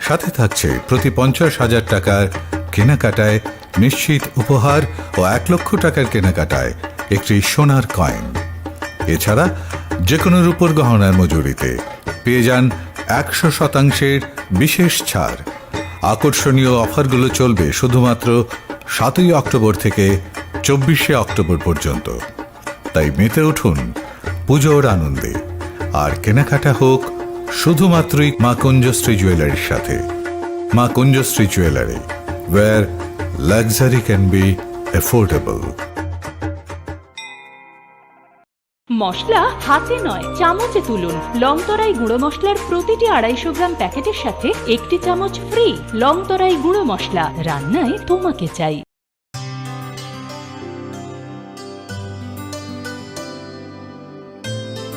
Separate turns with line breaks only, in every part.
সাথে থাকছে প্রতি 50,000 টাকার কেনাকাটায় নিশ্চিত উপহার ও 1 লক্ষ টাকার কেনাকাটায় একটি সোনার কয়েন। এছাড়া যে কোনো রূপোর গহনার মজুরিতে পেয়ে যান 100% বিশেষ ছাড়। আকর্ষণীয় অফারগুলো চলবে শুধুমাত্র 7 অক্টোবর থেকে 24 অক্টোবর পর্যন্ত। তাই মেতে উঠুন পুজোর আনন্দে, আর কেনাকাটা হোক শুধুমাত্রই মা কুঞ্জশ্রী জুয়েলারির সাথে। মা Kunjashree jewellery, where luxury can be affordable.
মশলা হাতে নয় চামচে তুলুন। লংতরাই গুঁড়ো মশলার প্রতিটি 250 গ্রাম প্যাকেটের সাথে 1 চামচ ফ্রি। লংতরাই গুঁড়ো মশলা, রান্নায় তোমাকে চাই।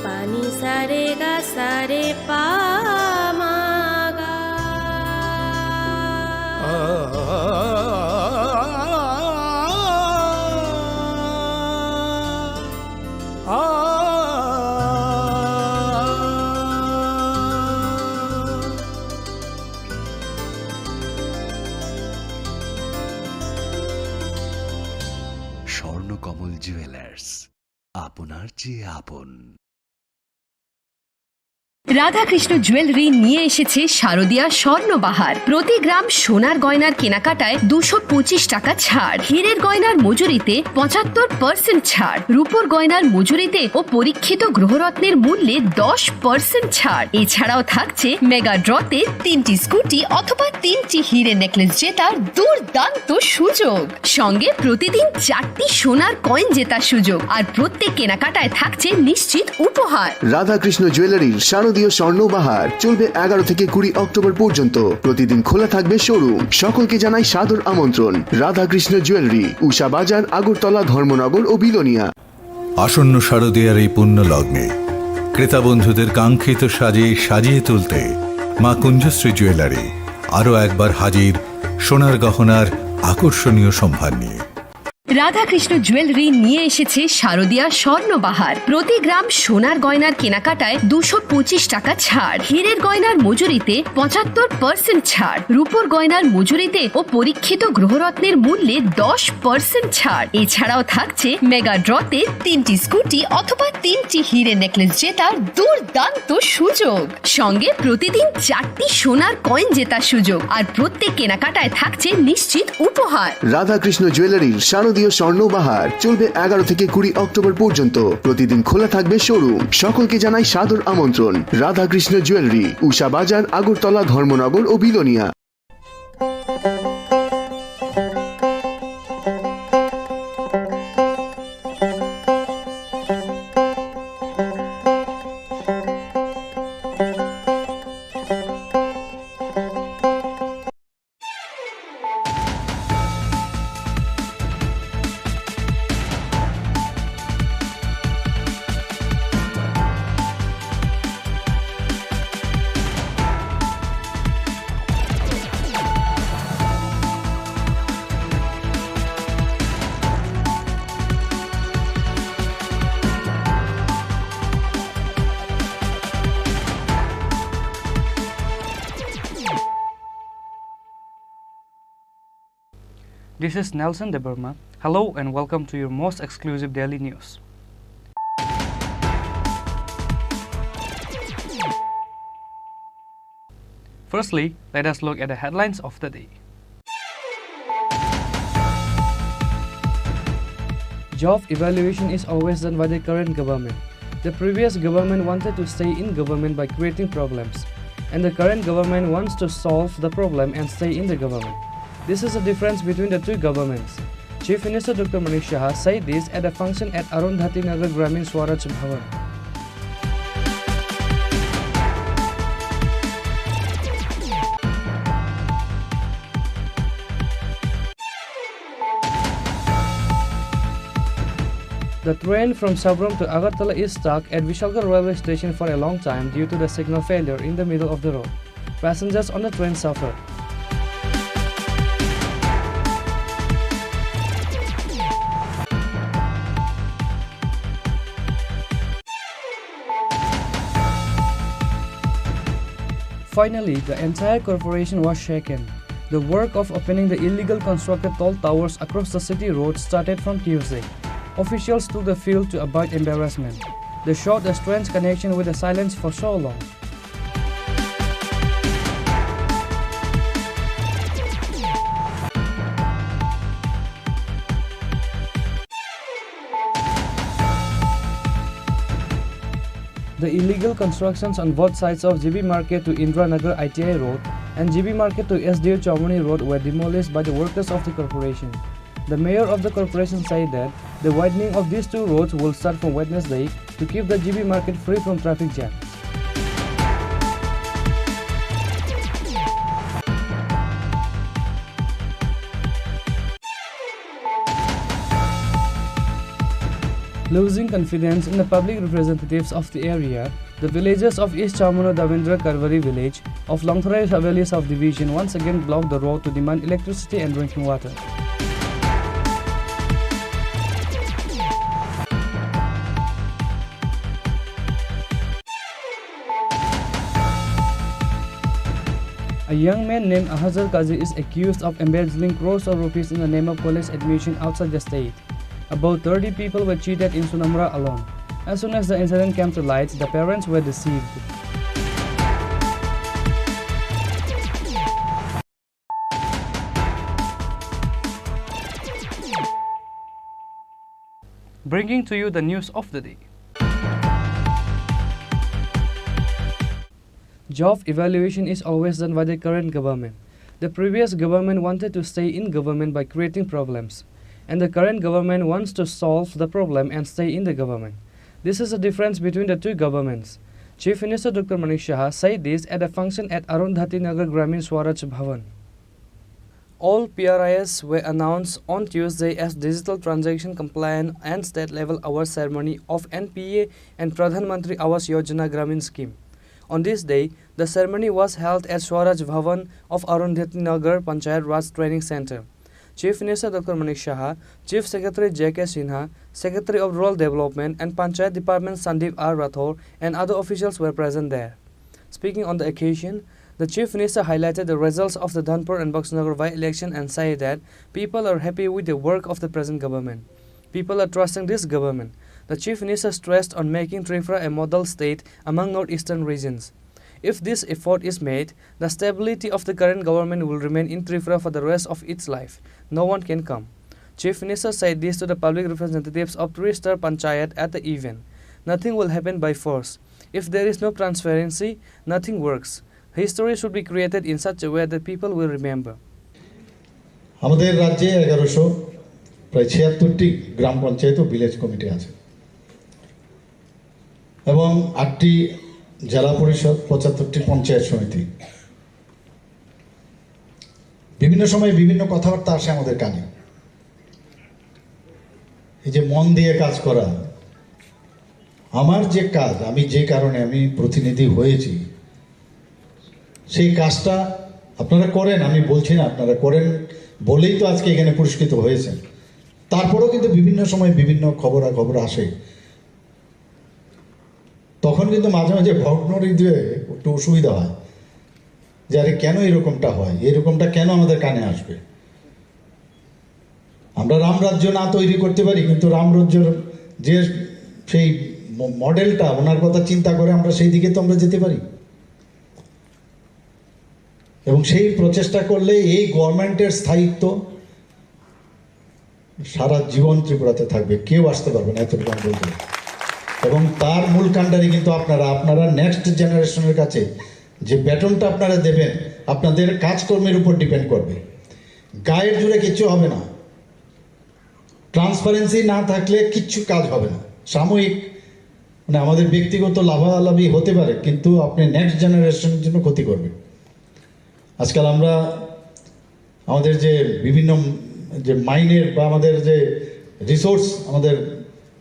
पानी सारे गा सारे पा मा गा।
স্বর্ণকমল জুয়েলার্স, আপনার চেয়ে আপন।
রাধাকৃষ্ণ জুয়েলারি নিয়ে এসেছে শারদীয়া স্বর্ণবাহার। প্রতি গ্রাম সোনার গয়নার কেনাকাটায় 225 টাকা ছাড়। হীরের গয়নার মজুরিতে 75% ছাড়। রূপোর গয়নার মজুরিতে ও পরীক্ষিত গ্রহরত্নের মূল্যে 10% ছাড়। এছাড়াও থাকছে মেগা ড্রতে 3টি স্কুটি অথবা 3টি হীরে নেকলেস জেতার দুর্দান্ত সুযোগ। সঙ্গে প্রতিদিন 4টি সোনার কয়েন জেতার সুযোগ, আর প্রত্যেক কেনাকাটায় থাকছে নিশ্চিত উপহার।
রাধাকৃষ্ণ জুয়েলারির শারদীয় স্বর্ণবাহার চলবে 11 থেকে 20 অক্টোবর পর্যন্ত। প্রতিদিন খোলা থাকবে শোরুম। সকলকে জানাই সাদর আমন্ত্রণ। রাধাকৃষ্ণ জুয়েলারি, উষা বাজার, আগরতলা, ধর্মনগর ও বিলোনিয়া।
আসন্ন শারদীয়ার এই পুণ্য লগ্নে ক্রেতা বন্ধুদের কাঙ্ক্ষিত সাজে সাজিয়ে তুলতে মা কুঞ্জশ্রী জুয়েলারি আরও একবার হাজির সোনার গহনার আকর্ষণীয় সম্ভার নিয়ে।
রাধাকৃষ্ণ জুয়েলারি নিয়ে এসেছে শারদীয়া স্বর্ণবাহার। প্রতি গ্রাম সোনার গয়নার কেনাকাটায় 225 টাকা ছাড়। হীরের গয়নার মজুরিতে 75% ছাড়। রূপোর গয়নার মজুরিতে ও পরীক্ষিত গ্রহরত্নের মূল্যে 10% ছাড়। এছাড়াও থাকছে মেগা ড্রতে 3টি স্কুটি অথবা 3টি হীরে নেকলেস জেতার দুর্দান্ত সুযোগ। সঙ্গে প্রতিদিন 4টি সোনার কয়েন জেতার সুযোগ, আর প্রত্যেক কেনাকাটায় থাকছে নিশ্চিত উপহার।
রাধাকৃষ্ণ জুয়েলারির শারদীয় স্বর্ণবাহার চলবে 11 থেকে 20 অক্টোবর পর্যন্ত। প্রতিদিন খোলা থাকবে শোরুম। সকলকে জানাই সাদর আমন্ত্রণ। রাধাকৃষ্ণ জুয়েলারি, উষা বাজার, আগরতলা, ধর্মনগর ও Belonia.
This is Nelson De Burma. Hello and welcome to your most exclusive daily news. Firstly, let us look at the headlines of the day. Job evaluation is always done by the current government. The previous government wanted to stay in government by creating problems, and the current government wants to solve the problem and stay in the government. This is the difference between the two governments. Chief Minister Dr. Manish Shah said this at a function at Arundhati Nagar Gramin Swaraj Bhavan. The train from Sabrom to Agartala is stuck at Vishalgar railway station for a long time due to the signal failure in the middle of the road. Passengers on the train suffered. Finally, the entire corporation was shaken. The work of opening the illegal constructed tall towers across the city road started from Tuesday. Officials took the field to avoid embarrassment. They showed a strange connection with the silence for so long. The illegal constructions on both sides of GB Market to Indranagar ITI Road and GB Market to SDO Chaumani Road were demolished by the workers of the corporation. The mayor of the corporation said that the widening of these two roads will start from Wednesday to keep the GB Market free from traffic jams. Losing confidence in the public representatives of the area, the villagers of East Chamano Davendra Karvari village of Longthorai Haveli subdivision once again blocked the road to demand electricity and drinking water. A young man named Ahazar Kazi is accused of embezzling crores of rupees in the name of college admission outside the state. About 30 people were cheated in Sunamura alone. As soon as the incident came to light, the parents were deceived. Bringing to you the news of the day. Job evaluation is always done by the current government. The previous government wanted to stay in government by creating problems. And the current government wants to solve the problem and stay in the government. This is the difference between the two governments. Chief Minister Dr. Manik Shah said this at a function at Arundhati Nagar Gramin Swaraj Bhavan. All PRIs were announced on Tuesday as Digital Transaction Compliant and State Level Awards Ceremony of NPA and Pradhan Mantri Awas Yojana Gramin Scheme. On this day, the ceremony was held at Swaraj Bhavan of Arundhati Nagar Panchayat Raj Training Center. Chief Minister Dr. Manik Shah, Chief Secretary J.K. Sinha, Secretary of Rural Development and Panchayat Department Sandeep R. Rathore and other officials were present there. Speaking on the occasion, the Chief Minister highlighted the results of the Dhanpur and Boxnagar by-election and said that people are happy with the work of the present government. People are trusting this government. The Chief Minister stressed on making Tripura a model state among northeastern regions. If this effort is made, the stability of the current government will remain in Tripura for the rest of its life. No one can come. Chief Minister said this to the public representatives of 3-star Panchayat at the event. Nothing will happen by force. If there is no transparency, nothing works. History should be created in such a way that people will remember.
আমাদের রাজ্যে 1100 প্রায় 76টি গ্রাম পঞ্চায়েত ও village committee আছে এবং 8টি জেলা পরিষদ 75টি পঞ্চায়েত সমিতি বিভিন্ন সময় বিভিন্ন কথাবার্তা আসে আমাদের কানে এই যে মন দিয়ে কাজ করা আমার যে কাজ আমি যে কারণে আমি প্রতিনিধি হয়েছি সেই কাজটা আপনারা করেন আমি বলছি না আপনারা করেন বলেই তো আজকে এখানে পুরস্কৃত হয়েছেন তারপরেও কিন্তু বিভিন্ন সময় বিভিন্ন খবর আসে তখন কিন্তু মাঝে মাঝে ভগ্ন হৃদয়ে একটু অসুবিধা হয় যে আরে কেন এরকমটা হয় এরকমটা কেন আমাদের কানে আসবে আমরা রামরাজ্য না তৈরি করতে পারি কিন্তু রামরাজ্যের যে সেই মডেলটা ওনার কথা চিন্তা করে আমরা সেই দিকে তো আমরা যেতে পারি এবং সেই প্রচেষ্টা করলে এই গভর্নমেন্টের স্থায়িত্ব সারা জীবন ত্রিপুরাতে থাকবে কেউ আসতে পারবে না এতটুকু আমি বলতে এবং তার মূল কাণ্ডারি কিন্তু আপনারা নেক্সট জেনারেশনের কাছে যে বেতনটা আপনারা দেবেন আপনাদের কাজকর্মের উপর ডিপেন্ড করবে গায়ের জুড়ে কিচ্ছু হবে না ট্রান্সপারেন্সি না থাকলে কিচ্ছু কাজ হবে না সাময়িক মানে আমাদের ব্যক্তিগত লাভালাভি হতে পারে কিন্তু আপনি নেক্সট জেনারেশনের জন্য ক্ষতি করবে আজকাল আমরা আমাদের যে বিভিন্ন যে মাইনের বা আমাদের যে রিসোর্স আমাদের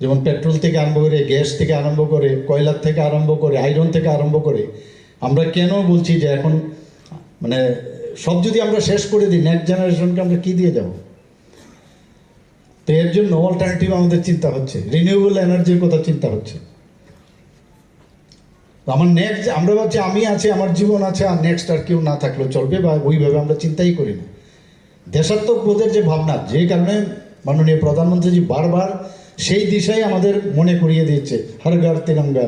যেমন পেট্রোল থেকে আরম্ভ করে গ্যাস থেকে আরম্ভ করে কয়লার থেকে আরম্ভ করে আয়রন থেকে আরম্ভ করে আমরা কেন বলছি যে এখন মানে সব যদি আমরা শেষ করে দিই নেক্সট জেনারেশনকে আমরা কী দিয়ে যাব তো এর জন্য অল্টারনেটিভ আমাদের চিন্তা হচ্ছে রিনিউয়েবল এনার্জির কথা চিন্তা হচ্ছে আমার নেক্সট আমরা ভাবছি আমি আছি, আমার জীবন আছে, আর নেক্সট আর কেউ না থাকলেও চলবে, বা ওইভাবে আমরা চিন্তাই করি না। দেশাত্মবোধের যে ভাবনা, যে কারণে মাননীয় প্রধানমন্ত্রীজি বারবার সেই দিশাই আমাদের মনে করিয়ে দিয়েছে, হর ঘর তিরঙ্গা,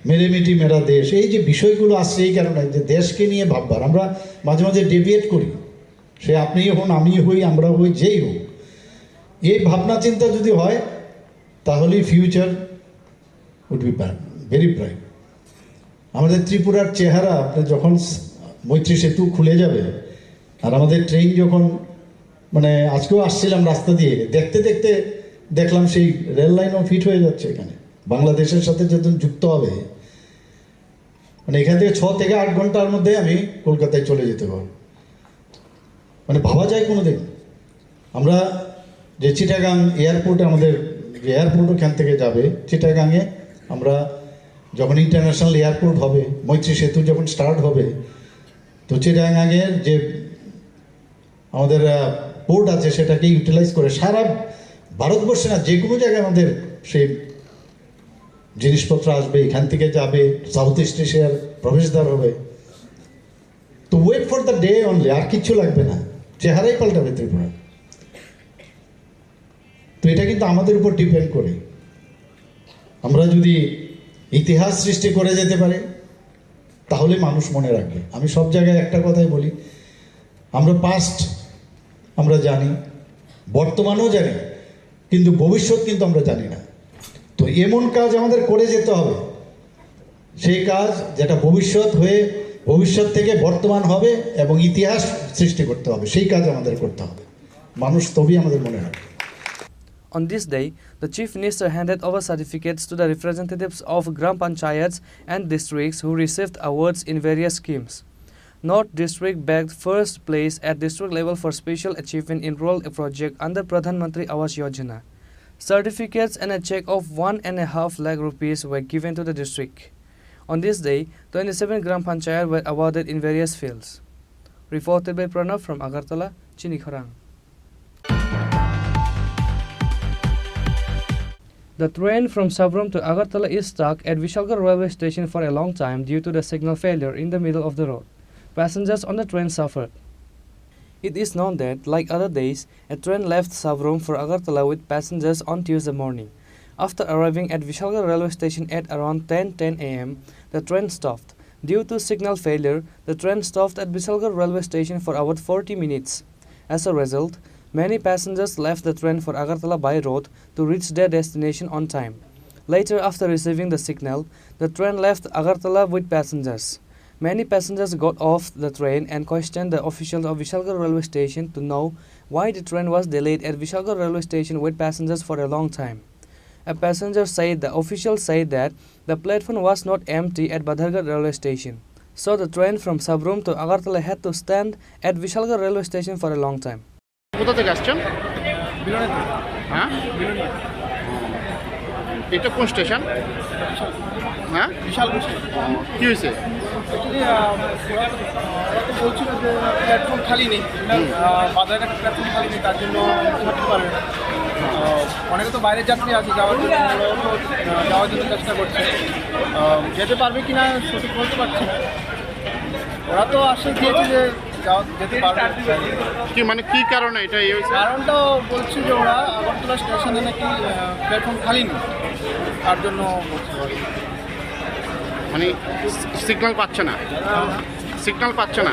মেরে মিটি মেরা দেশ, এই যে বিষয়গুলো আসছে এই কারণে যে দেশকে নিয়ে ভাববার। আমরা মাঝে মাঝে ডেভিয়েট করি, সে আপনিই হন, আমি হই, আমরা হই, যেই হোক, এই ভাবনা চিন্তা যদি হয় তাহলেই future would be very bright. আমাদের ত্রিপুরার চেহারা আপনি যখন মৈত্রী সেতু খুলে যাবে, আর আমাদের ট্রেন যখন, মানে আজকেও আসছিলাম রাস্তা দিয়ে, দেখতে দেখতে দেখলাম সেই রেল লাইনও ফিট হয়ে যাচ্ছে এখানে, বাংলাদেশের সাথে যখন যুক্ত হবে, মানে এখান থেকে 6 থেকে 8 ঘন্টার মধ্যে আমি কলকাতায় চলে যেতে পারবো। মানে ভাবা যায় কোনো দিন? আমরা যে চিটাগাং এয়ারপোর্টে, আমাদের যে এয়ারপোর্ট ওখান থেকে যাবে চিটাগাংয়ে, আমরা যখন ইন্টারন্যাশনাল এয়ারপোর্ট হবে, মৈত্রী সেতু যখন স্টার্ট হবে, তো চিটাগাংয়ের যে আমাদের পোর্ট আছে সেটাকে ইউটিলাইজ করে সারা ভারতবর্ষে না, যে কোনো জায়গায় আমাদের সেই জিনিসপত্র আসবে, এখান থেকে যাবে, সাউথ ইস্ট এশিয়ার প্রবেশদ্বার হবে। তো wait for the day only, আর কিচ্ছু লাগবে না, চেহারাই পাল্টাবে ত্রিপুরা। তো এটা কিন্তু আমাদের উপর ডিপেন্ড করে। আমরা যদি ইতিহাস সৃষ্টি করে যেতে পারি তাহলে মানুষ মনে রাখবে। আমি সব জায়গায় একটা কথাই বলি, আমরা পাস্ট আমরা জানি, বর্তমানও জানি, কিন্তু ভবিষ্যৎ কিন্তু আমরা জানি না। তো এমন কাজ আমাদের করে যেতে হবে, সেই কাজ যেটা ভবিষ্যৎ হয়ে ভবিষ্যৎ থেকে বর্তমান হবে এবং ইতিহাস সৃষ্টি করতে হবে, সেই কাজ আমাদের করতে হবে। মানুষ তবেই আমাদের মনে রাখবে।
On this day, the Chief Minister handed over certificates to the representatives of Gram Panchayats and districts who received awards in various schemes. North District bagged first place at district level for special achievement in rural project under Pradhan Mantri Awas Yojana. Certificates and a check of 1.5 lakh rupees were given to the district. On this day, 27 Gram Panchayat were awarded in various fields. Reported by Pranav from Agartala, Chini Khorang. The train from Sabrom to Agartala is stuck at Vishalgarh railway station for a long time due to the signal failure in the middle of the road. Passengers on the train suffered. It is known that, like other days, a train left Sabrom for Agartala with passengers on Tuesday morning. After arriving at Vishalgarh railway station at around 10:10 am, the train stopped. Due to signal failure, the train stopped at Vishalgarh railway station for about 40 minutes. As a result, many passengers left the train for Agartala by road to reach their destination on time. Later, after receiving the signal, the train left Agartala with passengers. Many passengers got off the train and questioned the officials of Vishalgarh railway station to know why the train was delayed at Vishalgarh railway station with passengers for a long time. A passenger said the officials said that the platform was not empty at Badhargarh railway station. So the train from Sabrom to Agartala had to stand at Vishalgarh railway station for a long time.
কোথা থেকে আসছেন? হ্যাঁ, এটা কোন station? হ্যাঁ, বিশাল কি হয়েছে?
বলছিল যে প্ল্যাটফর্ম খালি নেই, বাজারে প্ল্যাটফর্ম খালি নেই, তার জন্য থাকতে পারবে না। অনেকে তো বাইরের যাত্রী আছে, যাওয়ার জন্য চেষ্টা করছে, যেতে পারবে কিনা সঠিক বলতে পারছি না। ওরা তো আশ্বাস দিয়েছে যে যেতে পারবে।
কি মানে কি কারণে এটা এই হয়েছে?
কারণটা বলছি যে ওরা আগরতলা স্টেশনে নাকি প্ল্যাটফর্ম খালি নেই, তার জন্য
মানে সিগন্যাল পাচ্ছে না, সিগন্যাল পাচ্ছে না।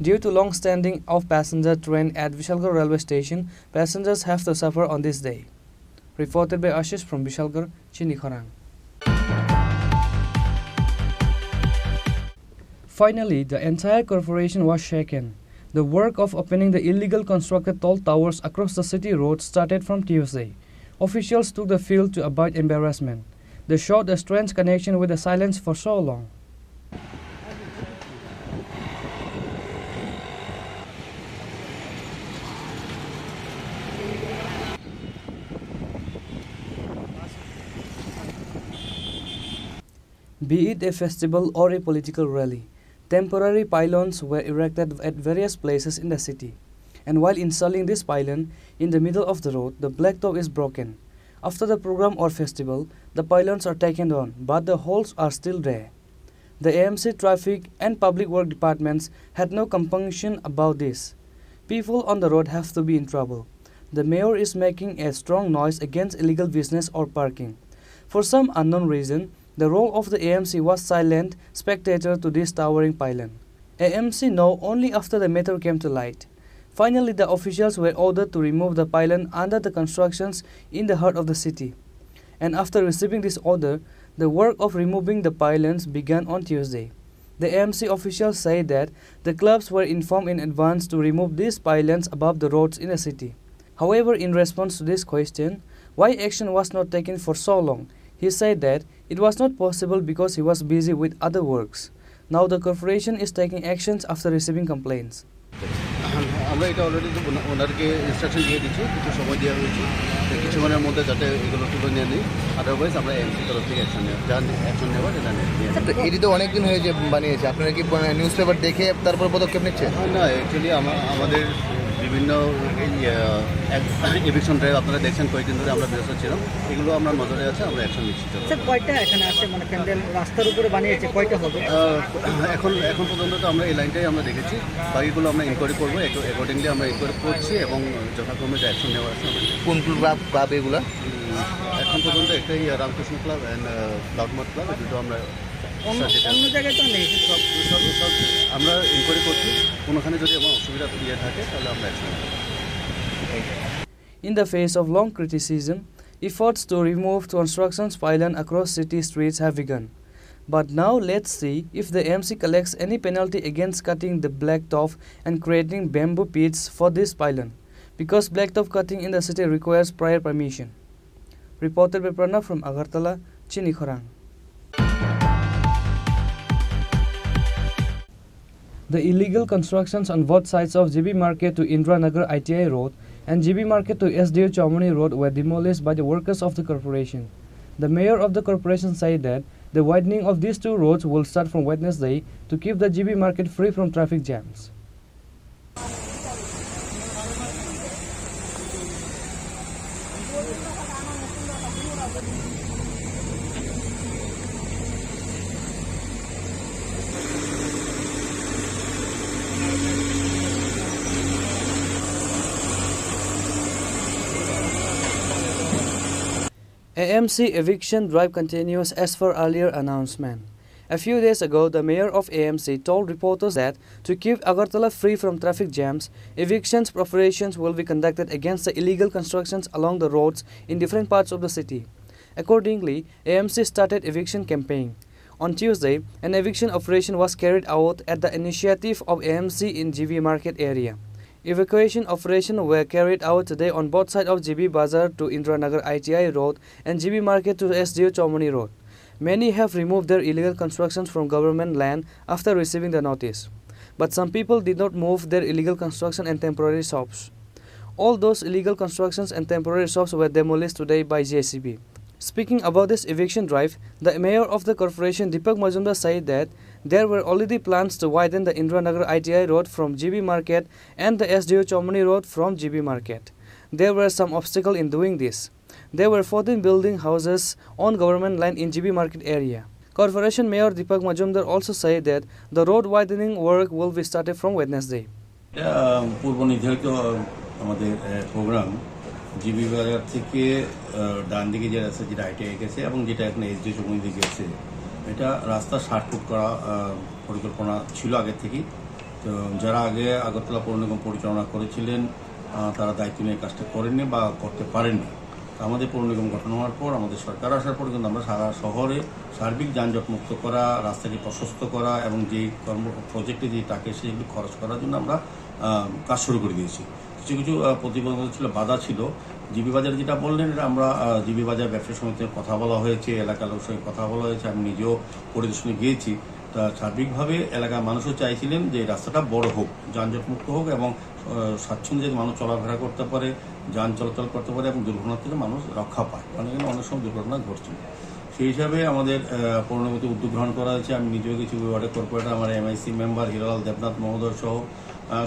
Due to long standing of passenger train at Vishalgarh railway station, passengers have to suffer on this day. Reported by Ashish from Vishalgarh, Chini Khorang. Finally, the entire corporation was shaken. The work of opening the illegal constructed tall towers across the city road started from Tuesday. Officials took the field to avoid embarrassment. They showed a strange connection with the silence for so long. Be it a festival or a political rally, temporary pylons were erected at various places in the city. And while installing this pylon in the middle of the road, the blacktop is broken. After the program or festival, the pylons are taken down, but the holes are still there. The AMC Traffic and Public Work departments had no compunction about this. People on the road have to be in trouble. The mayor is making a strong noise against illegal business or parking. For some unknown reason, the role of the AMC was silent spectator to this towering pylon. AMC know only after the matter came to light. Finally, the officials were ordered to remove the pylon under the constructions in the heart of the city. And after receiving this order, the work of removing the pylons began on Tuesday. The AMC officials say that the clubs were informed in advance to remove these pylons above the roads in the city. However, in response to this question, why action was not taken for so long, he said that it was not possible because he was busy with other works. Now the corporation is taking actions after receiving complaints.
আমরা এটা already ওনারকে instruction দিয়ে দিচ্ছি, কিছু সময় দেওয়া হয়েছে, কিছুক্ষণের মধ্যে যাতে এগুলো তুলে নিয়ে নিই, আদারওয়াইজ আমরা এমসি তরফ থেকে অ্যাকশন নেওয়া যা অ্যাকশন নেওয়ার এটা নিয়ে।
এটি তো অনেকদিন হয়ে যে বানিয়েছে, আপনারা কি নিউজ পেপার দেখে তারপর পদক্ষেপ নিচ্ছেন?
না, অ্যাকচুয়ালি আমাদের বিভিন্ন এভিকশন ড্রাইভ আপনারা দেখছেন কয়েকদিন ধরে আমরা ব্যস্ত ছিলাম, এগুলো আমরা নজরে আছে, আমরা অ্যাকশন নিচ্ছি।
স্যার, কয়টা এখানে আছে, মানে প্যান্ডেল রাস্তার উপরে বানিয়েছে, কয়টা হবে?
এখন পর্যন্ত তো আমরা এই লাইনটাই আমরা দেখেছি, বাকিগুলো আমরা ইনকোয়ারি করবো, অ্যাকর্ডিংলি আমরা ইনকোয়ারি করছি এবং যথাক্রমে যে অ্যাকশন নেওয়া আছে।
কোন ক্লাব এগুলো?
এখন পর্যন্ত একটাই রামকৃষ্ণ ক্লাব অ্যান্ড লাউডমার্ট ক্লাব, দুটো আমরা
অন্য জায়গায় তো নেই।
সব আমরা ইনকোয়ারি করছি, কোনোখানে যদি এমন অসুবিধা থাকে তাহলে আমরা অ্যাকশন নেব।
In the face of long criticism, efforts to remove constructions pylon across city streets have begun. But now let's see if the AMC collects any penalty against cutting the blacktop and creating bamboo pits for this pylon, because blacktop cutting in the city requires prior permission. Reported by Pranav from Agartala, Chini Khorang. The illegal constructions on both sides of GB Market to Indranagar ITI Road and GB Market to SDO Chaumani Road were demolished by the workers of the corporation. The mayor of the corporation said that the widening of these two roads will start from Wednesday to keep the GB Market free from traffic jams. AMC eviction drive continues as per earlier announcement. A few days ago, the mayor of AMC told reporters that to keep Agartala free from traffic jams, evictions operations will be conducted against the illegal constructions along the roads in different parts of the city. Accordingly, AMC started eviction campaign. On Tuesday, an eviction operation was carried out at the initiative of AMC in GB Market area. Evacuation operations were carried out today on both sides of GB Bazaar to Indranagar ITI Road and GB Market to SDO Chaumani Road. Many have removed their illegal constructions from government land after receiving the notice. But some people did not move their illegal construction and temporary shops. All those illegal constructions and temporary shops were demolished today by JCB. Speaking about this eviction drive, the mayor of the corporation Deepak Majumdar said that there were already plans to widen the Indranagar ITI Road from GB Market and the SDO Chaumani Road from GB Market. There were some obstacles in doing this. There were 14 building houses on government land in GB Market area. Corporation Mayor Deepak Majumdar also said that the road widening work will be started from Wednesday.
পূর্ব নির্ধারিত আমাদের programme GB বাজার থেকে ডান দিকে যে রাস্তা, যেটা ITI গেছে এবং যেটা এখন এসডি চৌমনি দিকে গেছে, এটা রাস্তা 60 ফুট করা পরিকল্পনা ছিল আগে থেকেই। তো যারা আগে আগরতলা পৌর নিগম পরিচালনা করেছিলেন তারা দায়িত্ব নিয়ে কাজটা করেননি বা করতে পারেননি। আমাদের পৌর নিগম গঠন হওয়ার পর, আমাদের সরকার আসার পর কিন্তু আমরা সারা শহরে সার্বিক যানজট মুক্ত করা, রাস্তাকে প্রশস্ত করা এবং যেই প্রজেক্টে যে টাকা সেগুলি খরচ করার জন্য আমরা কাজ শুরু করে দিয়েছি। কিছু কিছু প্রতিবন্ধকতা ছিল, বাধা ছিল। জিবি বাজার যেটা বললেন, এটা আমরা জিবি বাজার ব্যবসা সমিতিতে কথা বলা হয়েছে, এলাকার লোকের সঙ্গে কথা বলা হয়েছে, আমি নিজেও পরিদর্শনে গিয়েছি। তা সার্বিকভাবে এলাকার মানুষও চাইছিলেন যে রাস্তাটা বড় হোক, যানজট মুক্ত হোক এবং স্বাচ্ছন্দ্যে মানুষ চলাফেরা করতে পারে, যান চলাচল করতে পারে এবং দুর্ঘটনা থেকে মানুষ রক্ষা পায়, কারণ এখানে অনেক সময় দুর্ঘটনা ঘটছিল। সেই হিসাবে আমাদের পৌর নিগমে উদ্যোগ গ্রহণ করা হয়েছে। আমি নিজেও কিছু ওয়ার্ডের কর্পোরেটর, আমার এমআইসি মেম্বার হিরালাল দেবনাথ মহোদয় সহ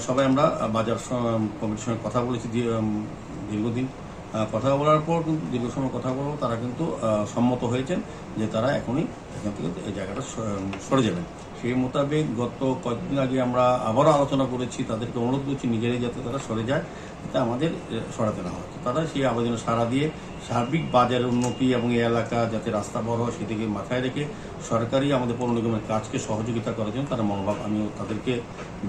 সবাই আমরা বাজার কমিটির সঙ্গে কথা বলেছি দীর্ঘদিন। কথা বলার পর কিন্তু দীর্ঘ সময় কথা বলবো তারা কিন্তু সম্মত হয়েছেন যে তারা এখনই এখান থেকে এই জায়গাটা সরে যাবেন। সেই মোতাবেক গত কয়েকদিন আগে আমরা আবারও আলোচনা করেছি, তাদেরকে অনুরোধ করছি নিজেরাই যাতে তারা সরে যায়, যাতে আমাদের সরাতে না হয়। তারা সেই আবেদনে সাড়া দিয়ে সার্বিক বাজারের উন্নতি এবং এই এলাকা যাতে রাস্তা বড় হয় সেদিকে মাথায় রেখে সরকারি আমাদের পৌর নিগমের কাজকে সহযোগিতা করার জন্য তারা মনোভাব, আমিও তাদেরকে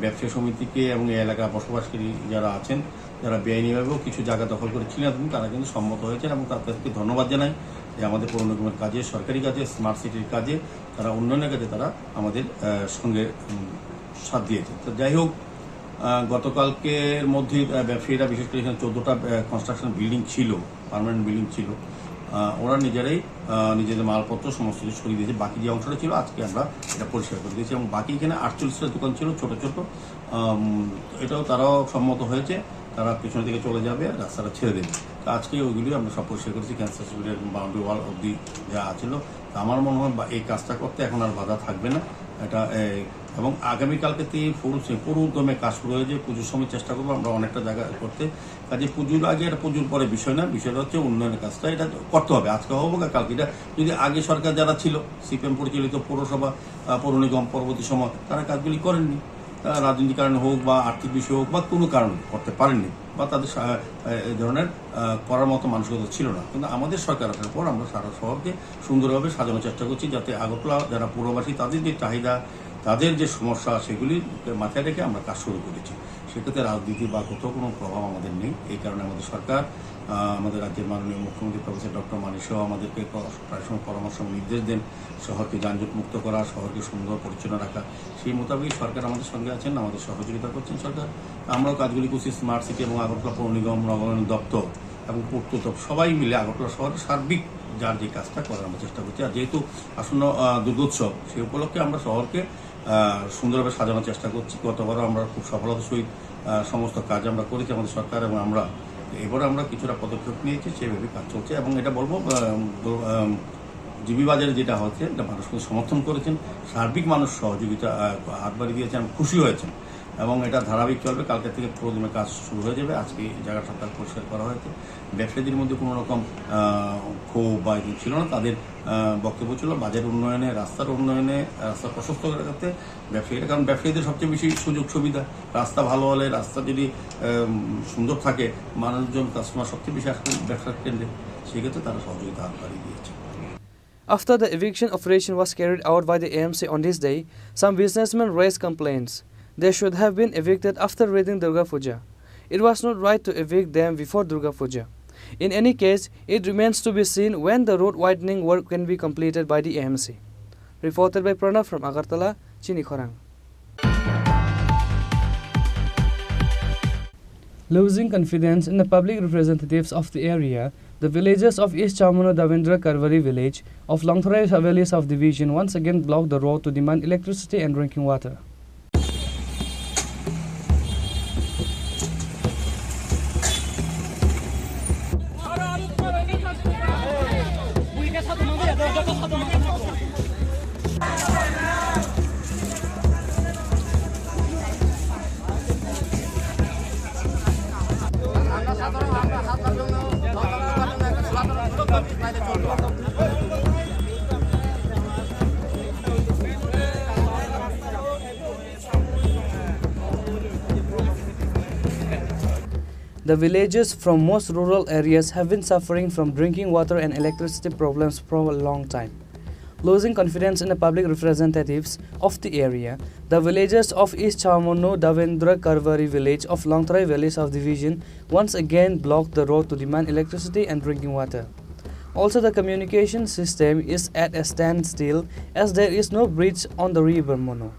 ব্যবসায়ী সমিতিকে এবং এই এলাকা বসবাসকারী যারা আছেন, যারা বেআইনিভাবেও কিছু জায়গা দখল করে ছিলেন, তারা কিন্তু সম্মত হয়েছেন এবং তাদেরকে ধন্যবাদ জানাই যে আমাদের পৌর নিগমের কাজে, সরকারি কাজে, স্মার্ট সিটির কাজে, তারা উন্নয়নের কাজে তারা আমাদের সঙ্গে সাথ দিয়েছে। তো যাই হোক, গতকালকের মধ্যে ব্যবসায়ীরা, বিশেষ করে এখানে 14টা কনস্ট্রাকশন বিল্ডিং ছিল, পার্মানেন্ট বিল্ডিং ছিল, ওরা নিজেরাই নিজেদের মালপত্র সমস্ত কিছু সরিয়ে দিয়েছে। বাকি যে অংশটা ছিল আজকে আমরা এটা পরিষ্কার করে দিয়েছি এবং বাকি এখানে 48টা দোকান ছিল ছোট ছোট, এটাও তারাও সম্মত হয়েছে, তারা পিছনে থেকে চলে যাবে, রাস্তাটা ছেড়ে দেবে। তো আজকে ওইগুলি আমরা সব পরিষ্কার করেছি, ক্যান্সার সিভিলের বাউন্ডারি ওয়াল অবধি যা ছিল। তো আমার মনে হয় এই কাজটা করতে এখন আর বাধা থাকবে না এটা, এবং আগামীকালকে পুরো উদ্যমে কাজ শুরু হয়ে যায়। পুজোর সময় চেষ্টা করবো আমরা অনেকটা জায়গা করতে, কাজে পুজোর আগে এটা পুজোর পরে বিষয় না, বিষয়টা হচ্ছে উন্নয়নের কাজটা, এটা করতে হবে আজকে হোক বা কালকে। এটা যদি আগে সরকার যারা ছিল, সিপিএম পরিচালিত পৌরসভা, পৌর নিগম পরবর্তী সময় তারা কাজগুলি করেননি, রাজনৈতিক কারণে হোক বা আর্থিক বিষয় হোক বা কোনো কারণে করতে পারেননি, বা তাদের এই ধরনের করার মতো মানসিকতা ছিল না। কিন্তু আমাদের সরকার আসার পর আমরা সারা শহরকে সুন্দরভাবে সাজানোর চেষ্টা করছি, যাতে আগরতলা যারা পুরবাসী তাদের যে চাহিদা, তাদের যে সমস্যা, সেগুলি মাথায় রেখে আমরা কাজ শুরু করেছি। সেক্ষেত্রে রাজনীতি বা কোথাও কোনো প্রভাব আমাদের নেই। এই কারণে আমাদের সরকার, আমাদের রাজ্যের মাননীয় মুখ্যমন্ত্রী প্রফেসর ডক্টর মানিক সহ আমাদেরকে প্রায় সময় পরামর্শ নির্দেশ দেন শহরকে যানজট মুক্ত করা, শহরকে সুন্দর পরিচ্ছন্ন রাখা। সেই মোতাবেক সরকার আমাদের সঙ্গে আছেন, আমাদের সহযোগিতা করছেন সরকার। আমরাও কাজগুলি করছি। স্মার্ট সিটি এবং আগরতলা পৌর নিগম, নগরায়ণ দপ্তর এবং পূর্ত সবাই মিলে আগরতলা শহরের সার্বিক যার যে কাজটা করার আমরা চেষ্টা করছি। আর যেহেতু আসন্ন দুর্গোৎসব, সেই উপলক্ষে আমরা শহরকে সুন্দরভাবে সাজানোর চেষ্টা করছি। গতবারও আমরা খুব সফলতার সহিত সমস্ত কাজ আমরা করেছি আমাদের সরকার, এবং আমরা এবারে আমরা কিছুটা পদক্ষেপ নিয়েছি, সেভাবে কাজ চলছে। এবং এটা বলবো, জিবি বাজারে যেটা হচ্ছে, এটা মানুষ কিন্তু সমর্থন করেছেন, সার্বিক মানুষ সহযোগিতা হাত বাড়িয়ে দিয়েছেন, খুশি হয়েছেন, এবং এটা ধারাবাহিক চলবে। কালকে থেকে পুরো দিনের কাজ শুরু হয়ে যাবে। আজকে এই জায়গাটা পরিষ্কার করা হয়েছে। ব্যবসায়ীদের মধ্যে কোনো রকম ক্ষোভ বা ছিল না, তাদের বক্তব্য ছিল বাজার উন্নয়নে, রাস্তার উন্নয়নে, রাস্তা প্রশস্ত করতে ব্যবসায়ীরা, কারণ ব্যবসায়ীদের সবচেয়ে বেশি সুযোগ সুবিধা, রাস্তা ভালো হলে, রাস্তা যদি সুন্দর থাকে, মানুষজন, কাস্টমার সবচেয়ে বেশি আসবে ব্যবসার কেন্দ্রে, সেক্ষেত্রে তারা সহযোগিতা হাত বাড়িয়ে দিয়েছে।
After the eviction operation was carried out by the AMC on this day, some businessmen raised complaints. They should have been evicted after reading Durga Puja. It was not right to evict them before Durga Puja. In any case, it remains to be seen when the road widening work can be completed by the AMC. Reported by Pranav from Agartala, Chini Khorang. Losing confidence in the public representatives of the area, the villagers of East Chamano Davendra Karvari village of Longthorai Haveli subdivision once again blocked the road to demand electricity and drinking water. The villagers from most rural areas have been suffering from drinking water and electricity problems for a long time. Losing confidence in the public representatives of the area, the villagers of East Chamano Davendra Karvari village of Longthorai Valley subdivision once again blocked the road to demand electricity and drinking water. Also, the communication system is at a standstill as there is no bridge on the river Mono.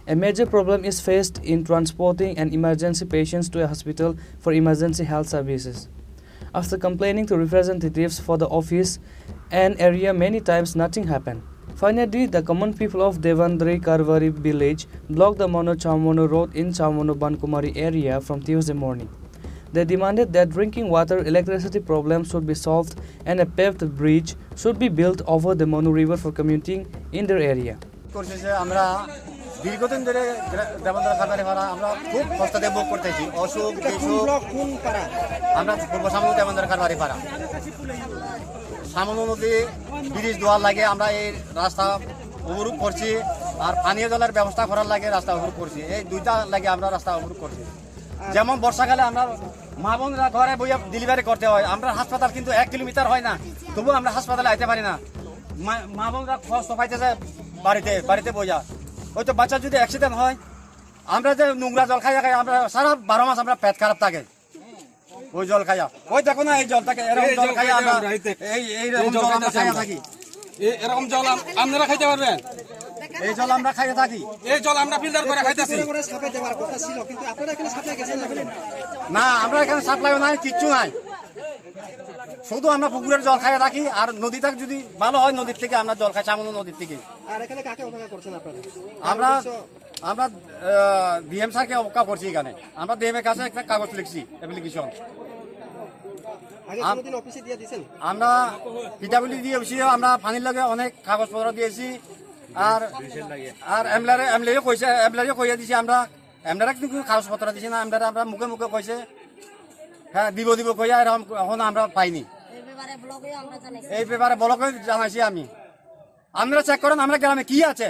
A major problem is faced in transporting an emergency patients to a hospital for emergency health services. After complaining to representatives for the office and area many times, nothing happened. Finally, the common people of Devandri Karvari village blocked the Mono Chamano road in Chamano Bankumari area from Tuesday morning. They demanded that drinking water, electricity problems should be solved and a paved bridge should be built over the Mono river for commuting in their area.
দীর্ঘদিন ধরে দেবন্দর খাতারে ভাড়া আমরা খুব কষ্টতে ভোগ করতেছি, অসুখ বিসুখ। আমরা পূর্ব সামনে দেবন্দর খাতারে ভাড়া সামান্য নদী ব্রিজ দেওয়ার লাগে আমরা এই রাস্তা অবরোধ করছি, আর পানীয় জলের ব্যবস্থা করার লাগে রাস্তা অবরোধ করছি। এই দুইটা লাগে আমরা রাস্তা অবরোধ করছি। যেমন বর্ষাকালে আমরা মা বোনরা ঘরে বইয়া ডেলিভারি করতে হয়, আমরা হাসপাতাল কিন্তু 1 কিলোমিটার হয় না, তবু আমরা হাসপাতালে আইতে পারি না। মা বোনরা কষ্ট পাইতেছে বাড়িতে বাড়িতে বইয়া। ওই তো বাচ্চা যদি অ্যাক্সিডেন্ট হয়, আমরা যে নোংরা জল খাইয়া খাই আমরা সারা 12 মাস আমরা পেট খারাপ থাকে ওই জল খাইয়া। ওই দেখো না এই জলটাকে এরকম জল খাইয়া আমরা এইরকম জল আমরা খাইয়া থাকি।
এরকম জল আপনারা খাইতে পারবেন?
এই জল আমরা খাইয়া থাকি,
এই জল আমরা ফিল্টার করে খাইতেছি।
না আমরা এখানে সাপ্লাইও নাই, কিচ্ছু নাই, শুধু আমরা পুকুরের জল খাইয়া থাকি। আর নদীটা যদি ভালো হয় নদীর থেকে আমরা জল খাই, সামান্য নদীর থেকে। আমরা আমরা ডিএম স্যারকে অবজ্ঞা করছি। এখানে আমরা ডিএম এর কাছে একটা কাগজ লিখছি, অ্যাপ্লিকেশন। আমরা পিডাব্লিউডি দিয়েছি, আমরা পানির লগে অনেক কাগজপত্র দিয়েছি। আর এমএলএও কইয়া দিছি, আমরা এমএলএ কিন্তু কাগজপত্র দিছি না। আমরা মুখে মুখে কইছে হ্যাঁ দিব কইয়া, এরকম এখন আমরা পাইনি। এই ব্যাপারে ব্লকে জানাইছি আমি। আপনারা চেক করেন আমরা গ্রামে কি আছে।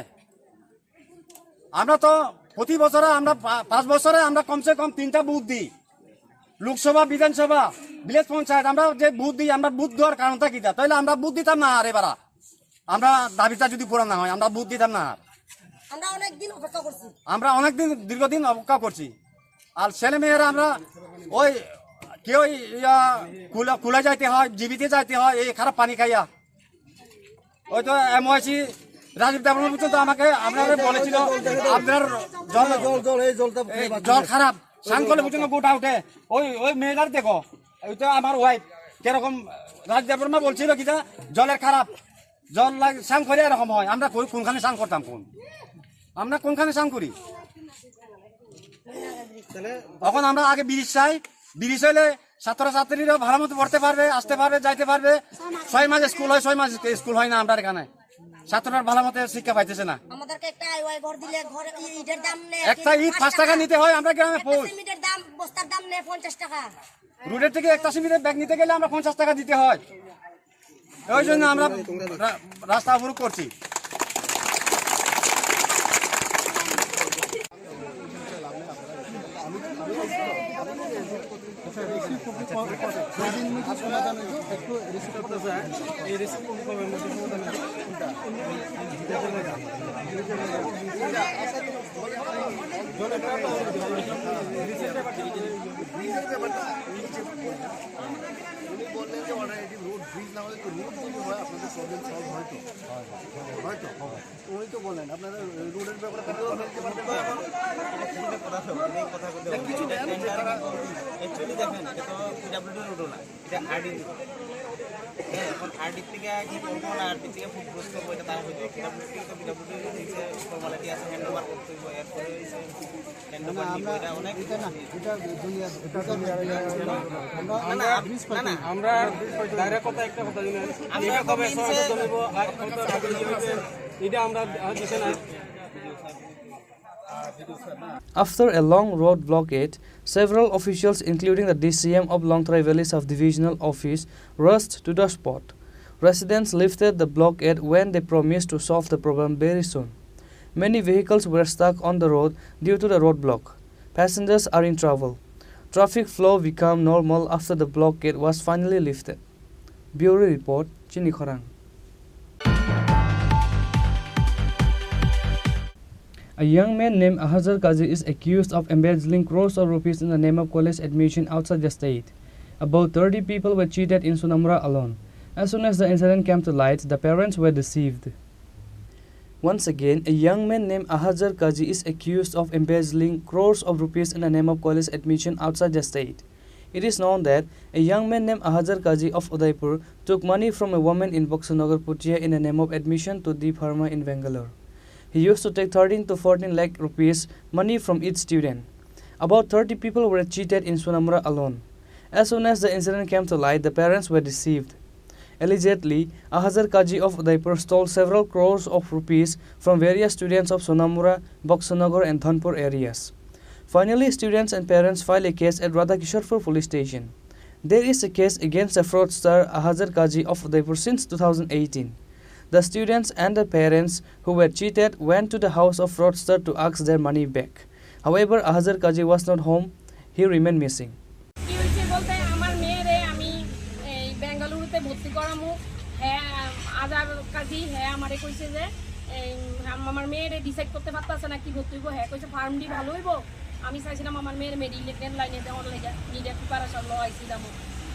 আমরা তো প্রতি বছরে আমরা 5 বছরে আমরা কমসে কম 3টা বুথ দিই, লোকসভা, বিধানসভা, ভিলেজ পঞ্চায়েত। আমরা যে বুথ দিই, আমরা বুথ দেওয়ার কারণটা কি? তাহলে আমরা বুথ দিতাম না। আর এবার আমরা দাবিটা যদি পূরণ না হয় আমরা বুথ দিতাম না। আমরা অনেকদিন দীর্ঘদিন অপেক্ষা করছি। আর ছেলে মেয়েরা আমরা ওই কেউ কুলা যাইতে হয়, জীবিতে যাইতে হয় এই খারাপ পানি খাইয়া। ওই তো এমওআইসি রাজীব দেববর্মা পর্যন্ত আমাকে আপনারা বলেছিল আপনার জল খারাপ, স্নান করলে পর্যন্ত গোটা উঠে। ওই মেয়েটার দেখো, ওইটা আমার ওয়াইফ কিরকম। রাজীব দেববর্মা বলছিল কিটা জলের খারাপ, জল স্নান করে এরকম হয়। আমরা কোনখানে স্নান করতাম? আমরা কোনখানে স্নান করি? তখন আমরা আগে ব্রিজ চাই, ব্রিজ হইলে ছাত্রছাত্রীরা ভালো মতো পড়তে পারবে, আসতে পারবে, যাইতে পারবে। 6 মাস স্কুল হয়, 6 মাস স্কুল হয় না। আমরা এখানে ছাত্ররা ভালো মতো শিক্ষা পাইতেছে না। একটা ইট 5 টাকা নিতে হয়। আমরা গ্রামে রোডের থেকে একটা সিমেন্টের ব্যাগ নিতে গেলে আমরা 50 টাকা দিতে হয়। ওই জন্য আমরা রাস্তা অবরোধ করছি।
এখন আরডি থেকে কি করবো না, আরডি থেকে ফুড ক্লোজ করবো, এটা তারা হইতো। পিডাব্লিউডি ফর্মালিটি আছে, হ্যান্ড ওভার করতে হইব, এরপরে হ্যান্ড ওভার নিব। এটা অনেক
আমরা ডাইরেক্ট কথা একটা কথা জানি এটা কবে সহায়তা দেব আর কত টাকা দিবে এটা আমরা দিছে না।
After a long road blockade, several officials, including the DCM of Longtrai Valley Sub-Divisional Office, rushed to the spot. Residents lifted the blockade when they promised to solve the problem very soon. Many vehicles were stuck on the road due to the roadblock. Passengers are in trouble. Traffic flow became normal after the blockade was finally lifted. Bureau Report, Chini Khorang. A young man named Ahazar Kazi is accused of embezzling crores of rupees in the name of college admission outside the state. About 30 people were cheated in Sonamra alone. As soon as the incident came to light, the parents were deceived. Once again, a young man named Ahazar Kazi is accused of embezzling crores of rupees in the name of college admission outside the state. It is known that a young man named Ahazar Kazi of Udaipur took money from a woman in Boxanagar, Putia in the name of admission to the Pharma in Bangalore. He used to take 13 to 14 lakh rupees money from each student. About 30 people were cheated in Sonamra alone. As soon as the incident came to light, the parents were deceived. Allegedly, a Hazar Kaji of Udaipur stole several crores of rupees from various students of Sonamura, Boxanagar and Dhanpur areas. Finally, students and parents filed a case at Radhakisharpur police station. There is a case against the fraudster Hazar Kaji of Udaipur since 2018. The students and the parents who were cheated went to the house of fraudster to ask their money back. However, Hazar Kaji was not home. He remained missing.
বেঙ্গালুরুতে ভর্তি করামু হ্যাঁ আজার কাজী হ্যাঁ আমারে কইছে যে আমার মেয়েরে ডিসাইড করতে পারতাছে না কি ভর্তি হইব হ্যাঁ কইছে ফার্মডি ভালো হইব আমি চাইছিলাম আমার মেয়ের মেডিকেল লাইনে দেওয়ার লাগে নিজের প্রিপারেশন লো আইছিলাম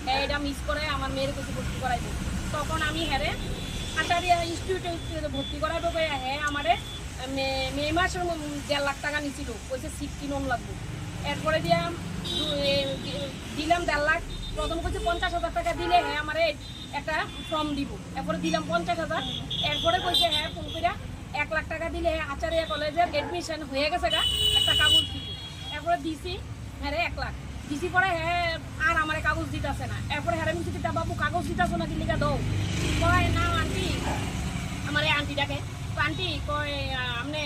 হ্যাঁ এটা মিস করে আমার মেয়ের কাছে ভর্তি করাইব তখন আমি হ্যাঁ আটারিয়া ইনস্টিটিউটে ভর্তি করাইব হ্যাঁ আমারে মে মাসের 1.5 লাখ টাকা নিছিল কইছে সিট কিনুন লাগবে এরপরে দিলাম 1.5 লাখ প্রথম কইছে 50,000 টাকা দিলে হ্যাঁ আমারে একটা ফর্ম দিব এরপরে দিলাম 50,000 এরপরে কইছে হ্যাঁ ফোন কইরা 1 লাখ টাকা দিলে আচারিয়া কলেজের এডমিশন হয়ে গেছে গা একটা কাগজ দিব এরপরে দিছি হ্যাঁ 1 লাখ দিছি পরে হ্যাঁ আর আমারে কাগজ দিতাছে না এরপরে হ্যাঁ আমি কিটা বাবু কাগজ দিতাছ না কি লিখা দাও কয় না আন্টি আমারে আন্টিটাকে আন্টি কয় আপনি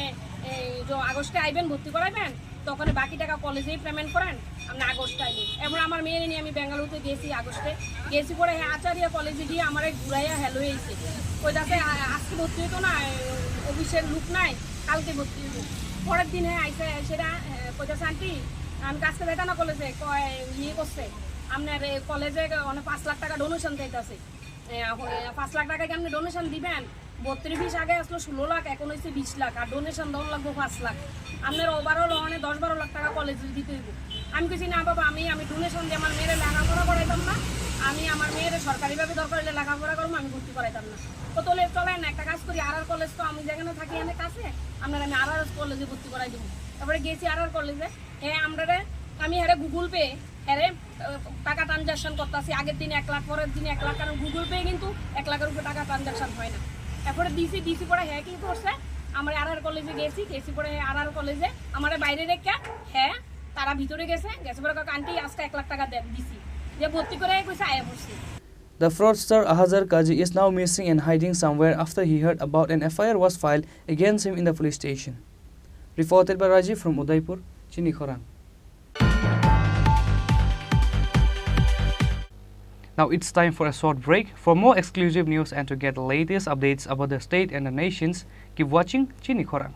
আগস্টে আইবেন ভর্তি করাইবেন তখন বাকি টাকা কলেজেই পেমেন্ট করেন আপনি আগস্টে আইবেন এবার আমার মেয়ের নিয়ে আমি বেঙ্গালুরুতে গেছি আগস্টে গেছি পরে হ্যাঁ আচারিয়া কলেজে গিয়ে আমার ঘুরাইয়া হ্যালো হয়েছে ওই যাতে আজকে ভর্তি হতো না অফিসের লুক নাই কালকে ভর্তি হইব পরের দিন হ্যাঁ আইসে সেটা কইতাছে আন্টি আমি কাজকে যাইতা না কলেজে কয় ইয়ে করছে আপনার কলেজে 5 লাখ টাকা ডোনেশন দিতেছে 5 লাখ টাকা কি আপনি ডোনেশন দিবেন 32 ফিস আগে আসলো 16 লাখ এখন হয়েছে 20 লাখ আর ডোনেশন দেওয়া লাগবে 5 লাখ আপনার ওভারঅল মানে 10-12 লাখ টাকা কলেজে দিতে হইব আমি কিছু না বাবা আমি ডোনেশন দিয়ে আমার মেয়ের লেখাপড়া করাইতাম না আমি আমার মেয়ের সরকারিভাবে দরকার হলে লেখাপড়া করবো আমি ভর্তি করাইতাম না তো তোলে চলেন একটা কাজ করি আর কলেজ তো আমি যেখানে থাকি এখানে কাছে আপনার আমি আর কলেজে ভর্তি করাই দেবো তারপরে গেছি আর কলেজে হ্যাঁ আমরা আমি হ্যাঁ গুগল পে হ্যাঁ টাকা ট্রানজাকশন করতেছি আগের দিন 1 লাখ পরের দিন 1 লাখ কারণ গুগল পে কিন্তু 1 লাখের উপরে টাকা ট্রানজাকশন হয় না এরপরে ডিসি পরে হ্যাঁ কি করছে আমরা আর কলেজে গেছি পরে আর কলেজে আমার বাইরে রেখে হ্যাঁ তারা ভিতরে গেছে পরে আন্টি আজকে 1 লাখ টাকা দেন দিছি যে ভর্তি করে কইছে আয়া পড়ছি
The fraudster Hazar Kaji is now missing and hiding somewhere after he heard about an FIR was filed against him in the police station. Reported by Rajiv from Udaipur, Chini Khorang. Now it's time for a short break. For more exclusive news and to get the latest updates about the state and the nations, keep watching Chini Khorang.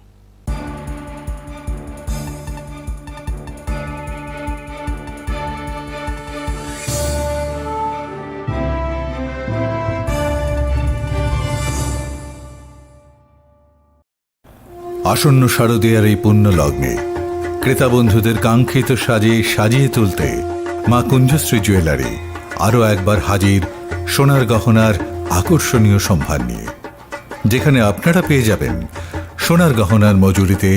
আসন্ন শারদীয়ার এই পুণ্য লগ্নে ক্রেতা বন্ধুদের কাঙ্ক্ষিত সাজিয়ে তুলতে মা কুঞ্জশ্রী জুয়েলারি আরও একবার হাজির সোনার গহনার আকর্ষণীয় সম্ভার নিয়ে, যেখানে আপনারা পেয়ে যাবেন সোনার গহনার মজুরিতে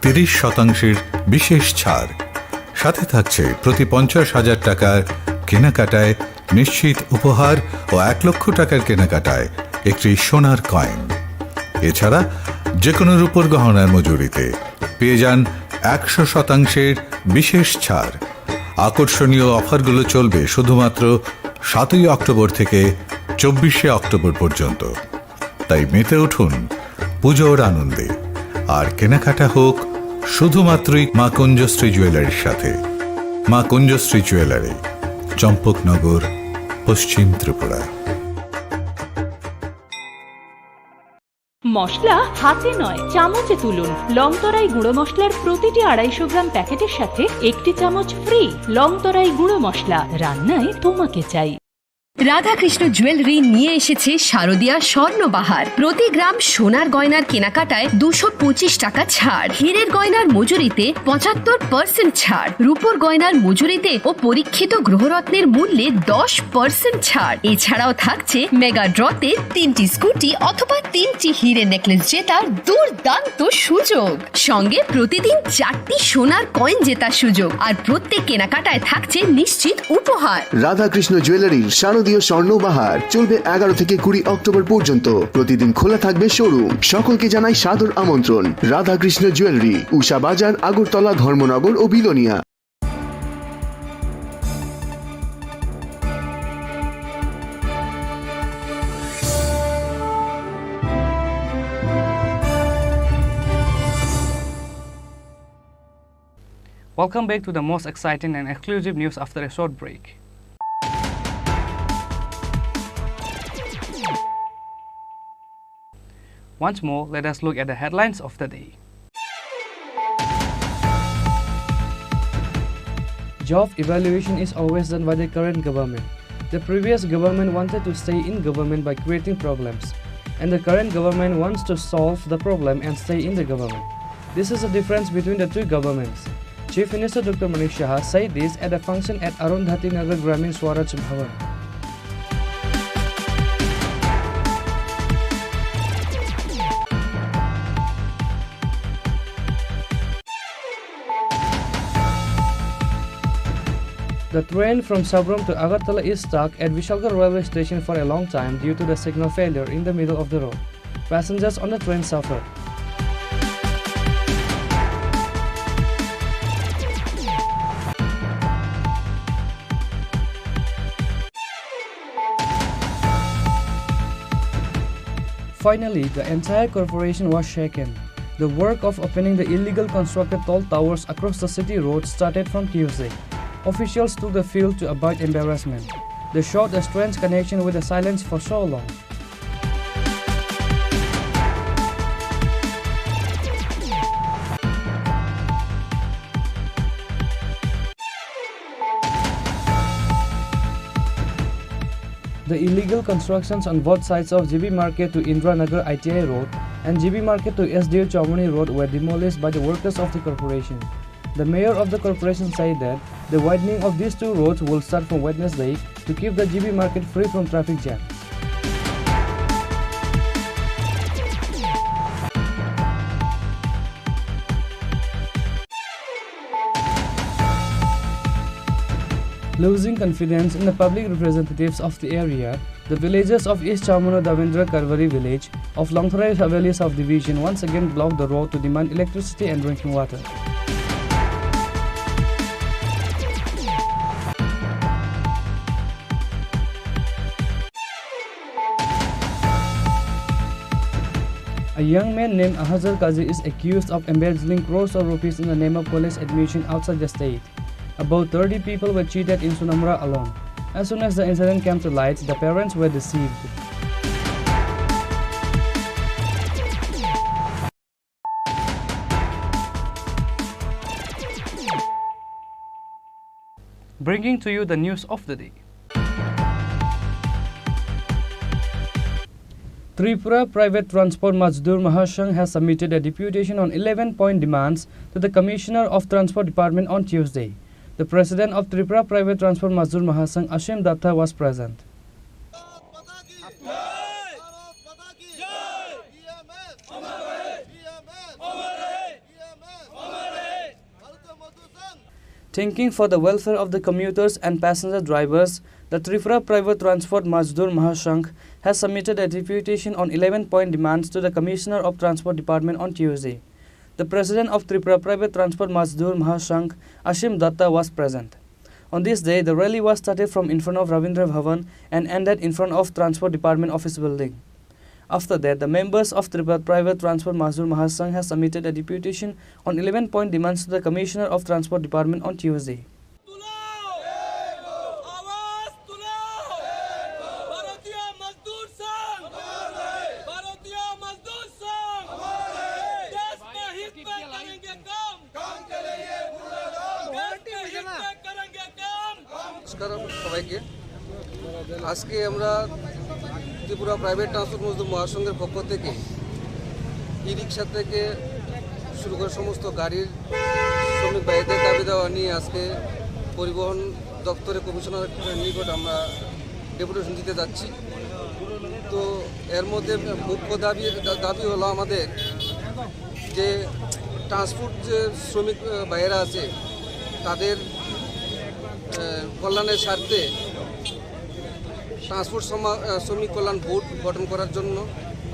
30% বিশেষ ছাড়, সাথে থাকছে প্রতি 50,000 টাকার কেনাকাটায় নিশ্চিত উপহার ও 1 লক্ষ টাকার কেনাকাটায় একটি সোনার কয়েন। এছাড়া যে কোনো রূপোর গহনার মজুরিতে পেয়ে যান 100% বিশেষ ছাড়। আকর্ষণীয় অফারগুলো চলবে শুধুমাত্র 7ই অক্টোবর থেকে 24শে অক্টোবর পর্যন্ত। তাই মেতে উঠুন পুজোর আনন্দে, আর কেনাকাটা হোক শুধুমাত্রই মা কুঞ্জশ্রী জুয়েলারির সাথে। মা কুঞ্জশ্রী জুয়েলারি, চম্পকনগর, পশ্চিম ত্রিপুরা।
মশলা হাতে নয় চামচে তুলুন। লংতরাই গুঁড়ো মশলার প্রতিটি 250 গ্রাম প্যাকেটের সাথে 1টি চামচ ফ্রি। লংতরাই গুঁড়ো মশলা, রান্নায় তোমাকে চাই।
রাধাকৃষ্ণ জুয়েলারি নিয়ে এসেছে শারদীয়া স্বর্ণবাহার। প্রতি গ্রাম সোনার গয়নার কেনাকাটায় 225 টাকা ছাড়। হীরের গয়নার মজুরিতে 75% ছাড়। রূপোর গয়নার মজুরিতে ও পরীক্ষিত গ্রহরত্নের মূল্যে 10% ছাড়। এছাড়াও থাকছে মেগা ড্রতে 3টি স্কুটি অথবা 3টি হীরের নেকলেস জেতার দুর্দান্ত সুযোগ। সঙ্গে প্রতিদিন 4টি সোনার কয়েন জেতার সুযোগ, আর প্রত্যেক কেনাকাটায় থাকছে নিশ্চিত উপহার।
রাধাকৃষ্ণ জুয়েলারির শারদীয় স্বর্ণবাহার চলবে 11 থেকে 20 অক্টোবর পর্যন্ত। প্রতিদিন খোলা থাকবে শোরুম। সকলকে জানাই সাদর আমন্ত্রণ। রাধাকৃষ্ণ জুয়েলারি, উষা বাজার, আগরতলা, ধর্মনগর ও Belonia.
Welcome back to the most exciting and exclusive news after a short break. Once more, let us look at the headlines of the day. Job evaluation is always done by the current government. The previous government wanted to stay in government by creating problems, and the current government wants to solve the problem and stay in the government. This is the difference between the two governments. Chief Minister Dr. Manish Shah said this at a function at Arundhati Nagar Gramin Swaraj Bhavan. The train from Sabram to Agartala is stuck at Vishalgarh railway station for a long time due to the signal failure in the middle of the road. Passengers on the train suffered. Finally, the entire corporation was shaken. The work of opening the illegal constructed tall towers across the city road started from Tuesday. Officials took the field to avoid embarrassment. They showed a strange connection with the silence for so long. The illegal constructions on both sides of GB Market to Indranagar ITI Road and GB Market to SDO Chaumani Road were demolished by the workers of the corporation. The mayor of the corporation said that the widening of these two roads will start from Wednesday to keep the GB Market free from traffic jams. Losing confidence in the public representatives of the area, the villagers of East Chamuna Davendra Karvari village of Longtharai Haveli subdivision once again blocked the road to demand electricity and drinking water. A young man named Ahazar Kazi is accused of embezzling crores of rupees in the name of college admission outside the state. About 30 people were cheated in Sunamura alone. As soon as the incident came to light, the parents were deceived. Bringing to you the news of the day. Tripura Private Transport Mazdoor Mahasangh has submitted a deputation on 11-point demands to the Commissioner of Transport Department on Tuesday. The President of Tripura Private Transport Mazdoor Mahasangh, Ashim Datta, was present. Thinking for the welfare of the commuters and passenger drivers, the Tripura Private Transport Mazdoor Mahasangh has submitted a deputation on 11-point demands to the Commissioner of Transport Department on Tuesday. The President of Tripura Private Transport Mazdoor Mahasangh, Ashim Datta, was present. On this day, the rally was started from in front of Ravindra Bhavan and ended in front of Transport Department Office building. After that, the members of Tripura Private Transport Mazdoor Mahasangh has submitted a deputation on 11-point demands to the Commissioner of Transport Department on Tuesday.
সবাইকে আজকে আমরা Tripura private transport মজদুর মহাসংঘের পক্ষ থেকে ই রিক্সা থেকে শুরু করে সমস্ত গাড়ির শ্রমিক ভাইদের দাবি দেওয়া নিয়ে আজকে পরিবহন দপ্তরে কমিশনারের নিকট আমরা ডেপুটেশন দিতে যাচ্ছি। তো এর মধ্যে মুখ্য দাবি হলো আমাদের যে ট্রান্সপোর্ট যে শ্রমিক ভাইয়েরা আছে তাদের কল্যাণের স্বার্থে ট্রান্সপোর্ট শ্রমিক কল্যাণ বোর্ড গঠন করার জন্য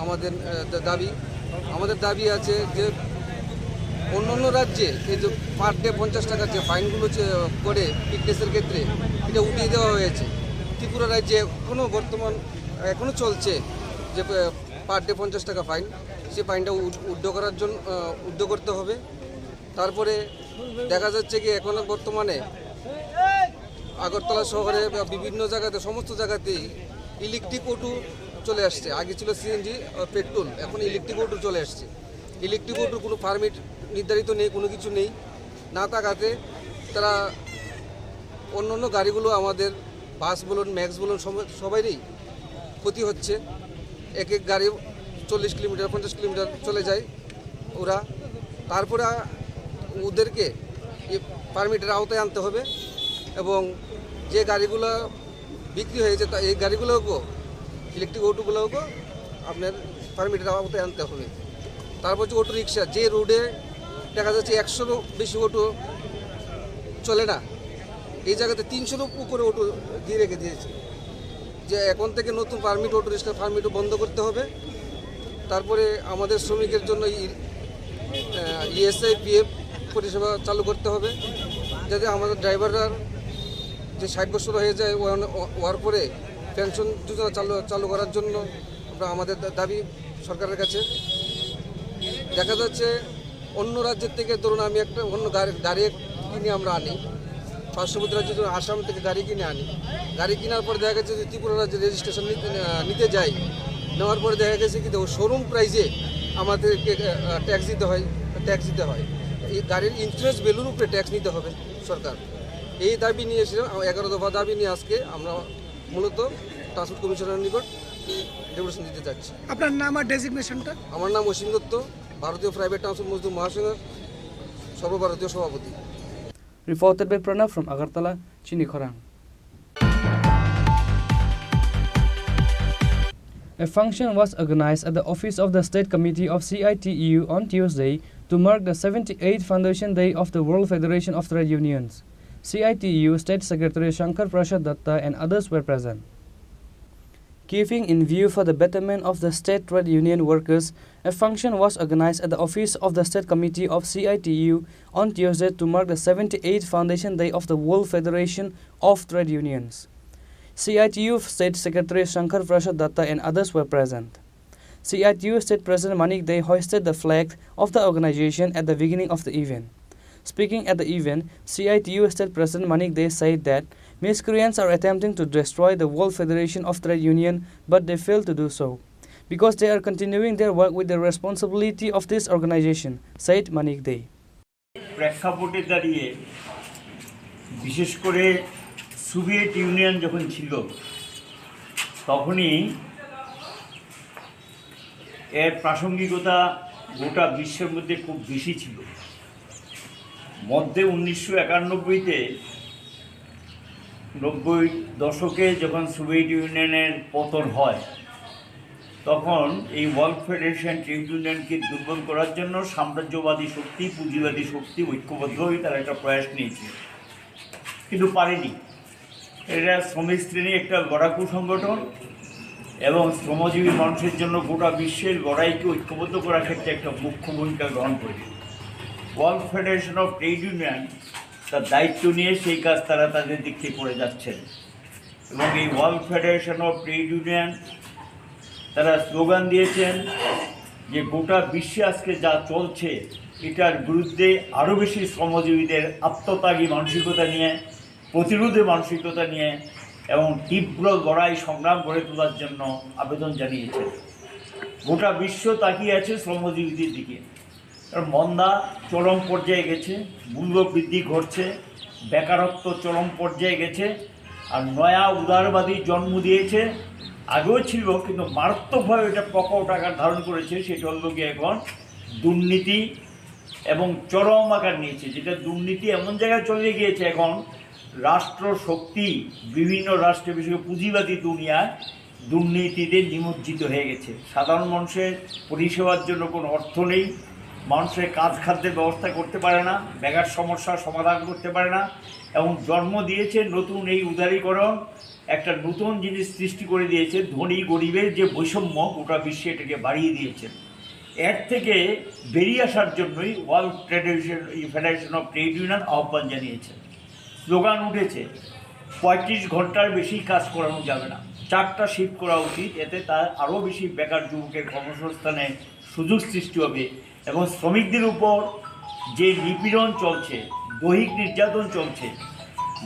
আমাদের দাবি আছে যে অন্যান্য রাজ্যে এই যে পার ডে 50 টাকার যে ফাইনগুলো করে ফিটনেসের ক্ষেত্রে এটা উঠিয়ে দেওয়া হয়েছে। ত্রিপুরা রাজ্যে এখনও চলছে যে পার ডে 50 টাকা ফাইন, সেই ফাইনটা উদ্ধ করতে হবে। তারপরে দেখা যাচ্ছে কি এখন বর্তমানে আগরতলা শহরে বা বিভিন্ন জায়গাতে সমস্ত জায়গাতেই ইলেকট্রিক অটো চলে আসছে। আগে ছিল সিএনজি পেট্রোল, এখন ইলেকট্রিক অটো চলে আসছে। ইলেকট্রিক অটোর কোনো পারমিট নির্ধারিত নেই, কোনো কিছু নেই। না থাকাতে তারা অন্য অন্য গাড়িগুলো আমাদের বাস বলুন ম্যাক্স বলুন সবাইরই ক্ষতি হচ্ছে। এক এক গাড়ি 40 কিলোমিটার 50 কিলোমিটার চলে যায় ওরা। তারপরে ওদেরকে পারমিটের আওতায় আনতে হবে এবং যে গাড়িগুলো বিক্রি হয়েছে তা এই গাড়িগুলোকেও ইলেকট্রিক অটোগুলোকেও আপনার পারমিটের আওতায় আনতে হবে। তারপর হচ্ছে অটো রিক্সা, যে রোডে দেখা যাচ্ছে 100-রও বেশি অটো চলে না, এই জায়গাতে 300-রও উপরে অটো দিয়ে রেখে দিয়েছে। যে এখন থেকে নতুন পারমিট অটো রিক্সার পারমিটও বন্ধ করতে হবে। তারপরে আমাদের শ্রমিকের জন্য ইএসআই পিএফ পরিষেবা চালু করতে হবে, যাতে আমাদের ড্রাইভাররা যে 60 বছর হয়ে যায় ওয়ার পরে পেনশন যোজনা চালু করার জন্য আমরা আমাদের দাবি সরকারের কাছে। দেখা যাচ্ছে অন্য রাজ্যের থেকে ধরুন আমি একটা অন্য গাড়ি কিনে আমরা আনি, পার্শ্ববর্তী রাজ্যে ধরুন আসাম থেকে গাড়ি কিনে আনি। গাড়ি কেনার পর দেখা গেছে যদি ত্রিপুরা রাজ্যে রেজিস্ট্রেশন নিতে যাই, নেওয়ার পরে দেখা গেছে কি শোরুম প্রাইসে আমাদেরকে ট্যাক্স দিতে হয়। এই গাড়ির ইন্স্যুরেন্স ভ্যালুর উপরে ট্যাক্স নিতে হবে সরকার। এই দাবি নিয়ে এসেছিলাম, 11 দফা দাবি নিয়ে আজকে আমরা মূলত ট্রান্সপোর্ট কমিশনের নিকট ডেপুটেশন দিতে যাচ্ছি।
আপনার নাম আর ডেজিগনেশনটা?
আমার নাম অসীম দত্ত, ভারতীয় প্রাইভেট ট্রান্সপোর্ট মজদুর মহাসংঘের সর্বভারতীয় সভাপতি।
Reported by Pranav from Agartala, Chini Khorang. A function was organized at the office of the State Committee of CITU on Tuesday to mark the 78th Foundation Day of the World Federation of Trade Unions. CITU State Secretary Shankar Prasad Datta and others were present. Keeping in view for the betterment of the state trade union workers, a function was organized at the office of the State Committee of CITU on Tuesday to mark the 78th Foundation Day of the World Federation of Trade Unions. CITU State Secretary Shankar Prasad Datta and others were present. CITU State President Manik Dey hoisted the flag of the organization at the beginning of the event. Speaking at the event, CITU State President Manik Dey said that miscreants are attempting to destroy the World Federation of Trade Union, but they fail to do so because they are continuing their work with the responsibility of this organization, said Manik Dey.
প্রেক্ষাপটে দাঁড়িয়ে বিশেষ করে Soviet union যখন ছিল তখনই এর প্রাসঙ্গিকতা গোটা বিশ্বের মধ্যে খুব বেশি ছিল। মধ্যে 1991-তে 90 দশকে যখন সোভিয়েত ইউনিয়নের পতন হয় তখন এই ওয়ার্ল্ড ফেডারেশন ট্রেড ইউনিয়নকে দুর্বল করার জন্য সাম্রাজ্যবাদী শক্তি পুঁজিবাদী শক্তি ঐক্যবদ্ধ হয়ে তারা একটা প্রয়াস নিয়েছে, কিন্তু পারেনি। এটা শ্রমিক শ্রেণী একটা লড়াকু সংগঠন এবং শ্রমজীবী মানুষের জন্য গোটা বিশ্বের লড়াইকে ঐক্যবদ্ধ করার ক্ষেত্রে একটা মুখ্য ভূমিকা গ্রহণ করে world federation of trade union তার দায়িত্ব নিয়ে সেই কাজ তারা তাদের দিক থেকে করে যাচ্ছেন। এবং এই world federation of trade union তারা স্লোগান দিয়েছেন যে গোটা বিশ্বে আজকে যা চলছে এটার বিরুদ্ধে আরও বেশি শ্রমজীবীদের আত্মত্যাগী মানসিকতা নিয়ে, প্রতিরোধী মানসিকতা নিয়ে এবং তীব্র লড়াই সংগ্রাম গড়ে তোলার জন্য আবেদন জানিয়েছেন। গোটা বিশ্ব তাকিয়ে আছে শ্রমজীবীদের দিকে। মন্দা চরম পর্যায়ে গেছে, মূল্য বৃদ্ধি ঘটছে, বেকারত্ব চরম পর্যায়ে গেছে, আর নয়া উদারবাদী জন্ম দিয়েছে। আগেও ছিল কিন্তু মারাত্মকভাবে এটা প্রকট আকার ধারণ করেছে। সেটা হল গিয়ে এখন দুর্নীতি এবং চরম আকার নিয়েছে, যেটা দুর্নীতি এমন জায়গায় চলে গিয়েছে এখন রাষ্ট্র শক্তি বিভিন্ন রাষ্ট্রে বিশেষ পুঁজিবাদী দুনিয়ায় দুর্নীতিতে নিমজ্জিত হয়ে গেছে। সাধারণ মানুষের পরিষেবার জন্য কোনো অর্থ নেই, মানুষের কাজ খাদ্যের ব্যবস্থা করতে পারে না, বেকার সমস্যার সমাধান করতে পারে না এবং জন্ম দিয়েছে নতুন এই উদারীকরণ, একটা নতুন জিনিস সৃষ্টি করে দিয়েছে। ধনী গরিবের যে বৈষম্য গোটা বিশ্বে এটাকে বাড়িয়ে দিয়েছে। এর থেকে বেরিয়ে আসার জন্যই world federation of trade union আহ্বান জানিয়েছে। স্লোগান উঠেছে 35 ঘন্টার বেশি কাজ করানো যাবে না, 4টা শিফট করা উচিত, এতে তার আরও বেশি বেকার যুবকের কর্মসংস্থানে সুযোগ সৃষ্টি হবে এবং শ্রমিকদের উপর যে নিপীড়ন চলছে, দৈহিক নির্যাতন চলছে,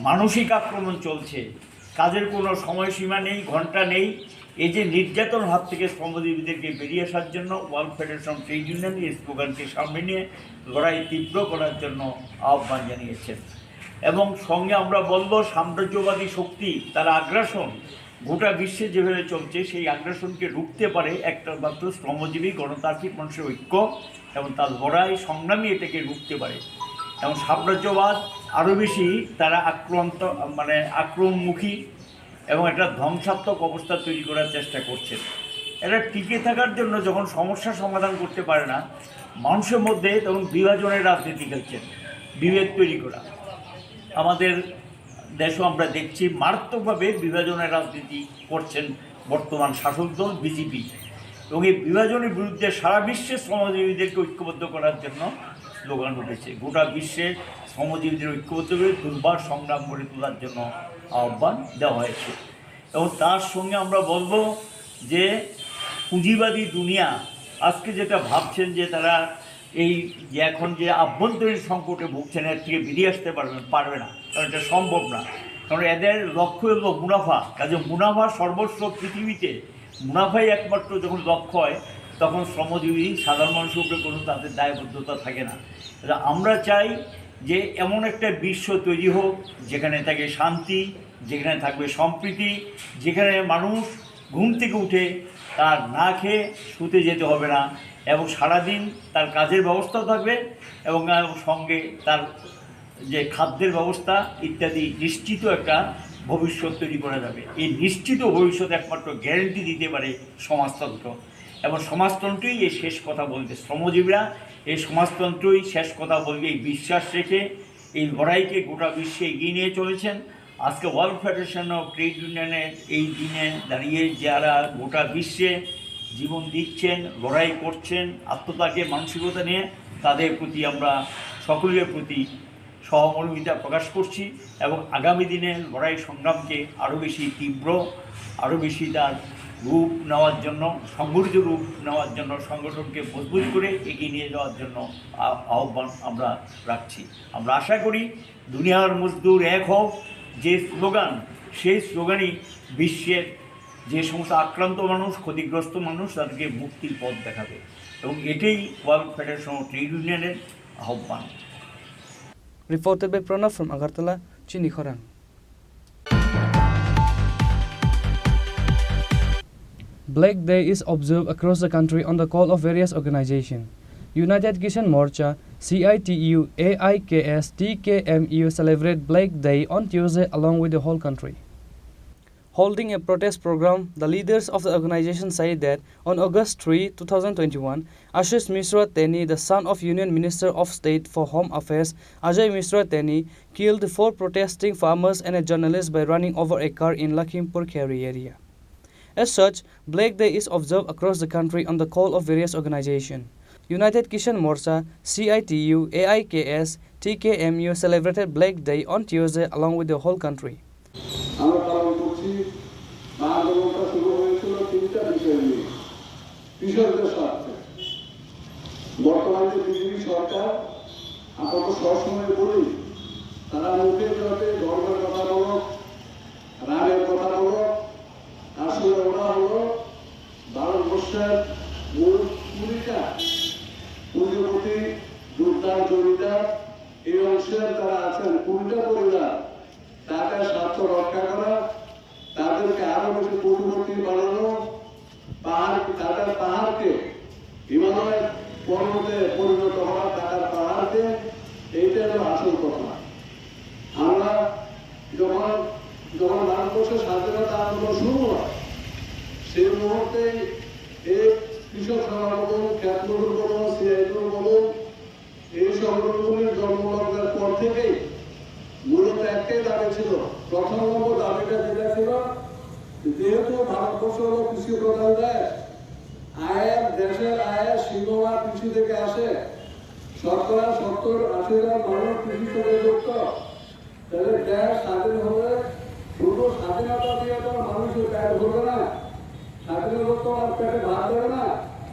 মানসিক আক্রমণ চলছে, কাজের কোনো সময়সীমা নেই, ঘন্টা নেই, এই যে নির্যাতন হাত থেকে শ্রমজীবীদেরকে বেরিয়ে আসার জন্য ওয়ার্ল্ড ফেডারেশন ট্রেড ইউনিয়ন এই স্লোগানকে সামনে নিয়ে লড়াই তীব্র করার জন্য আহ্বান জানিয়েছেন। এবং সঙ্গে আমরা বলব, সাম্রাজ্যবাদী শক্তি তার আগ্রাসন গোটা বিশ্বে যেভাবে চলছে, সেই আগ্রাসনকে রুখতে পারে একটা মাত্র শ্রমজীবী গণতান্ত্রিক মানুষের ঐক্য এবং তার লড়াই সংগ্রামী এটাকে রুখতে পারে। এবং সাম্রাজ্যবাদ আরও বেশি তারা আক্রমণমুখী এবং একটা ধ্বংসাত্মক অবস্থা তৈরি করার চেষ্টা করছেন। এরা টিকে থাকার জন্য যখন সমস্যার সমাধান করতে পারে না, মানুষের মধ্যে তখন বিভাজনের রাজনীতি খেলছেন, বিভেদ তৈরি করা। আমাদের দেশও আমরা দেখছি মারাত্মকভাবে বিভাজনের রাজনীতি করছেন বর্তমান শাসক দল বিজেপি। এবং এই বিভাজনের বিরুদ্ধে সারা বিশ্বে শ্রমজীবীদেরকে ঐক্যবদ্ধ করার জন্য স্লোগান উঠেছে। গোটা বিশ্বে শ্রমজীবীদের ঐক্যবদ্ধ করে দুর্বার সংগ্রাম গড়ে তোলার জন্য আহ্বান দেওয়া হয়েছে। এবং তার সঙ্গে আমরা বলবো যে পুঁজিবাদী দুনিয়া আজকে যেটা ভাবছেন যে তারা এই যে এখন যে আভ্যন্তরীণ সংকটে ভুগছেন, এর থেকে বেরিয়ে আসতে পারবে না, কারণ এটা সম্ভব না। কারণ এদের লক্ষ্য হলো মুনাফা। কাজে মুনাফা সর্বস্ব পৃথিবীতে, মুনাফাই একমাত্র যখন লক্ষ্য হয়, তখন শ্রমজীবী সাধারণ মানুষের উপরে কোনো তাদের দায়বদ্ধতা থাকে না। আমরা চাই যে এমন একটা বিশ্ব তৈরি হোক যেখানে থাকে শান্তি, যেখানে থাকবে সম্প্রীতি, যেখানে মানুষ ঘুম থেকে উঠে তার না খেয়ে শুতে যেতে হবে না, এবং সারাদিন তার কাজের ব্যবস্থাও থাকবে এবং সঙ্গে তার যে খাদ্যের ব্যবস্থা ইত্যাদি নিশ্চিত একটা ভবিষ্যৎ তৈরি করা যাবে। এই নিশ্চিত ভবিষ্যৎ একমাত্র গ্যারেন্টি দিতে পারে সমাজতন্ত্র, এবং সমাজতন্ত্রই এই শেষ কথা বলবে। শ্রমজীবীরা এই সমাজতন্ত্রই শেষ কথা বলবে এই বিশ্বাস রেখে এই লড়াইকে গোটা বিশ্বে এগিয়ে নিয়ে চলেছেন। আজকে ওয়ার্ল্ড ফেডারেশন অফ ট্রেড ইউনিয়নের এই দিনে দাঁড়িয়ে যারা গোটা বিশ্বে জীবন দিচ্ছেন, লড়াই করছেন আত্মত্যাগের মানসিকতা নিয়ে, তাদের প্রতি আমরা সকলের প্রতি সহমর্মিতা প্রকাশ করছি এবং আগামী দিনে লড়াই সংগ্রামকে আরও বেশি তীব্র, আরও বেশি তার রূপ নেওয়ার জন্য, সংগঠিত রূপ নেওয়ার জন্য, সংগঠনকে মজবুত করে এগিয়ে নিয়ে যাওয়ার জন্য আহ্বান আমরা রাখছি। আমরা আশা করি দুনিয়ার মজদুর এক হোক যে স্লোগান, সেই স্লোগানই বিশ্বের যে সমস্ত আক্রান্ত মানুষ, ক্ষতিগ্রস্ত মানুষ, তাদেরকে মুক্তির পথ দেখাবে, এবং এটাই ওয়ার্ল্ড ফেডারেশন অফ ট্রেড ইউনিয়নের আহ্বান।
Reported by Pranav from Agartala, Chini Khorang. Black Day is observed across the country on the call of various organizations. United Kisan Morcha, CITU, AIKS, TKMU celebrate Black Day on Tuesday along with the whole country. Holding a protest program, the leaders of the organization say that on August 3, 2021, Ashish Mishra Teni, the son of Union Minister of State for Home Affairs Ajay Mishra Teni, killed 4 protesting farmers and a journalist by running over a car in Lakhimpur Kheri area. As such, Black Day is observed across the country on the call of various organizations. United Kisan Morcha, CITU, AIKS, TKMU celebrated Black Day on Tuesday along with the whole country.
আমরা পালন করছি আন্দোলনটা শুরু হয়েছিল 3টা বিষয় নিয়ে, কৃষকদের স্বার্থে। বর্তমানে বিজেপি সরকার, আমরা সবসময় বলি, তারা মুখের জোরে ধর্মের কথা বলো, রাগের কথা বলো, আসলে ওরা হলো ভারতবর্ষের মূল ভূমিকা, পুঁজিপতি, দুর্দার জমিদার, এই অংশের যারা আছেন 20টা পরিবার, তাদের স্বার্থ রক্ষা করা, তাদেরকে আরো বেশি পূর্ববর্তী বানানো, তাদের পাহাড়কে হিমালয়ের পর্বতে পরিণত হওয়া, তাদের পাহাড়কে, এইটা হলো আসল কথা। আমরা যখন ভারতবর্ষের স্বাধীনতা আন্দোলন শুরু হয়, সেই মুহূর্তে এই কৃষক সভা বলুন, খ্যাত বলুন, সিআইডি বলুন, এই সংগঠনগুলির জন্মলগ্নের পর থেকেই মূলত একটাই দাবি ছিল। প্রথম নম্বর দাবিটা যেটা ছিল, যেহেতু ভারতবর্ষ হল কৃষি প্রধান দেশ, দেশের আয়ের সিংহভাগ কৃষি থেকে আসে, শতকরা 70-80 মানুষ কৃষির সঙ্গে যুক্ত, তাহলে দেশ স্বাধীন হলে শুধু স্বাধীনতা দিয়ে তো মানুষের পেট ভরবে না, স্বাধীনতা তো আর পেটে ভাত দেবে না,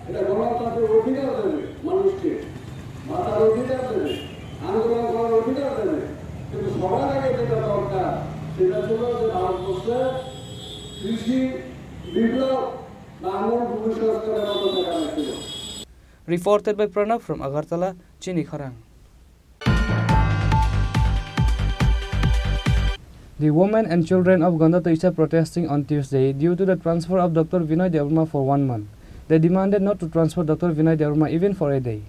এটা গণতান্ত্রিক অধিকার দেবে মানুষকে। মাথার অধিকার দেবে, আন্দোলন করার অধিকার দেবে, কিন্তু সবার আগে যেটা দরকার সেটা ছিল যে ভারতবর্ষে কৃষি বিপ্লব বা আমূল ভূমি সংস্কারের মতো দেখানো ছিল।
Reported by Pranav from Agartala, Chini Khorang. The women and children of Gandataisa protesting on Tuesday due to the transfer of Dr. Vinay Devarma for 1 month. They demanded not to transfer Dr. Vinay Devarma even for a day.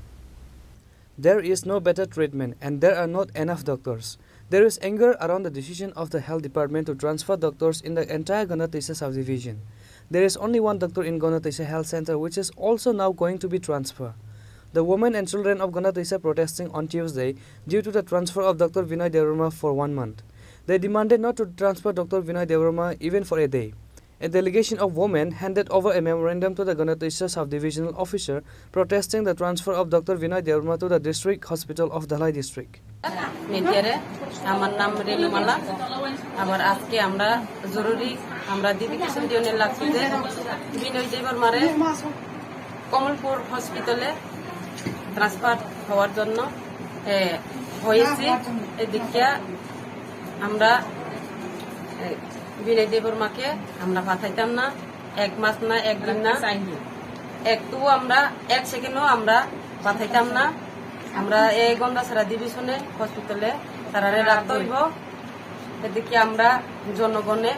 There is no better treatment and there are not enough doctors. There is anger around the decision of the health department to transfer doctors in the entire Gandataisa subdivision. There is only one doctor in Gandataisa Health Center which is also now going to be transferred. The women and children of Gandataisa protesting on Tuesday due to the transfer of Dr. Vinay Devarma for 1 month. They demanded not to transfer Dr. Vinay Devarma even for a day. A delegation of women handed over a memorandum to the Gandataisa subdivisional officer protesting the transfer of Dr. Vinay Devarma to the district hospital of Dhalai district.
মিডিয়ারে আমার নাম রেলুমালা আবার আজকে আমরা জরুরি আমরা দিদি কিষণ দিনের লাগছে বিনয় দেববর্মারে কমলপুর হসপিটালে ট্রান্সফার হওয়ার জন্য হয়েছে এদিকে আমরা বিনয় দেববর্মাকে আমরা পাঠাইতাম না 1 মাস না 1 দিন না একটু আমরা 1 সেকেন্ডও আমরা পাঠাইতাম না আমরা এই গন্ডাছড়া ডিভিশনে হসপিটালে তারারে রাখতে হইব এদিকে আমরা জনগণে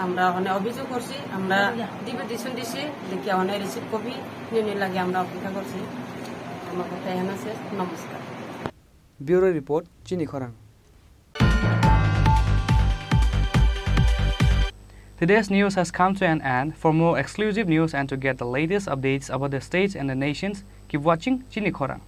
আমরা অনেক অভিযোগ করছি আমরা ডিভিশন দিছি দেখি অনেক রিসিভ কপি নিয়ে লাগে আমরা অপেক্ষা করছি আমার কথা এখানে আছে নমস্কার
Bureau Report, Chini Khorang. Today's news has come to an end. For more exclusive news and to get the latest updates about the states and the nations, keep watching Chini Khorang.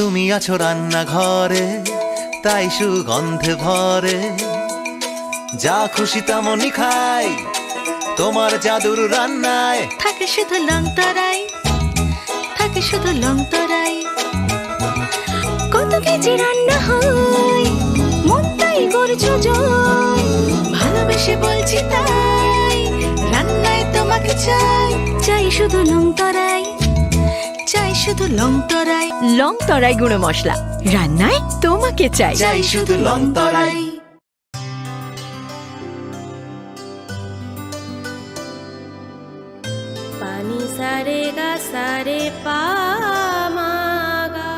তুমি আছো রান্নাঘরে তাই সুগন্ধে ভরে যা খুশি তেমনই খাই তোমার জাদুর রান্নায়
থাকে শুধু লং তরাই থাকে শুধু লং তরাই কত কেজি রান্না হয় মন তাই করছো জয় ভালোবেসে বলছি তাই রান্নায় তোমাকে চাই চাই শুধু লং তরাই চাই শুধু লং তরাই গুঁড়ো মশলা রান্নায় তোমাকে চাই
চাই শুধু লং তরাই
পানি সারে গা সারে পা মা গা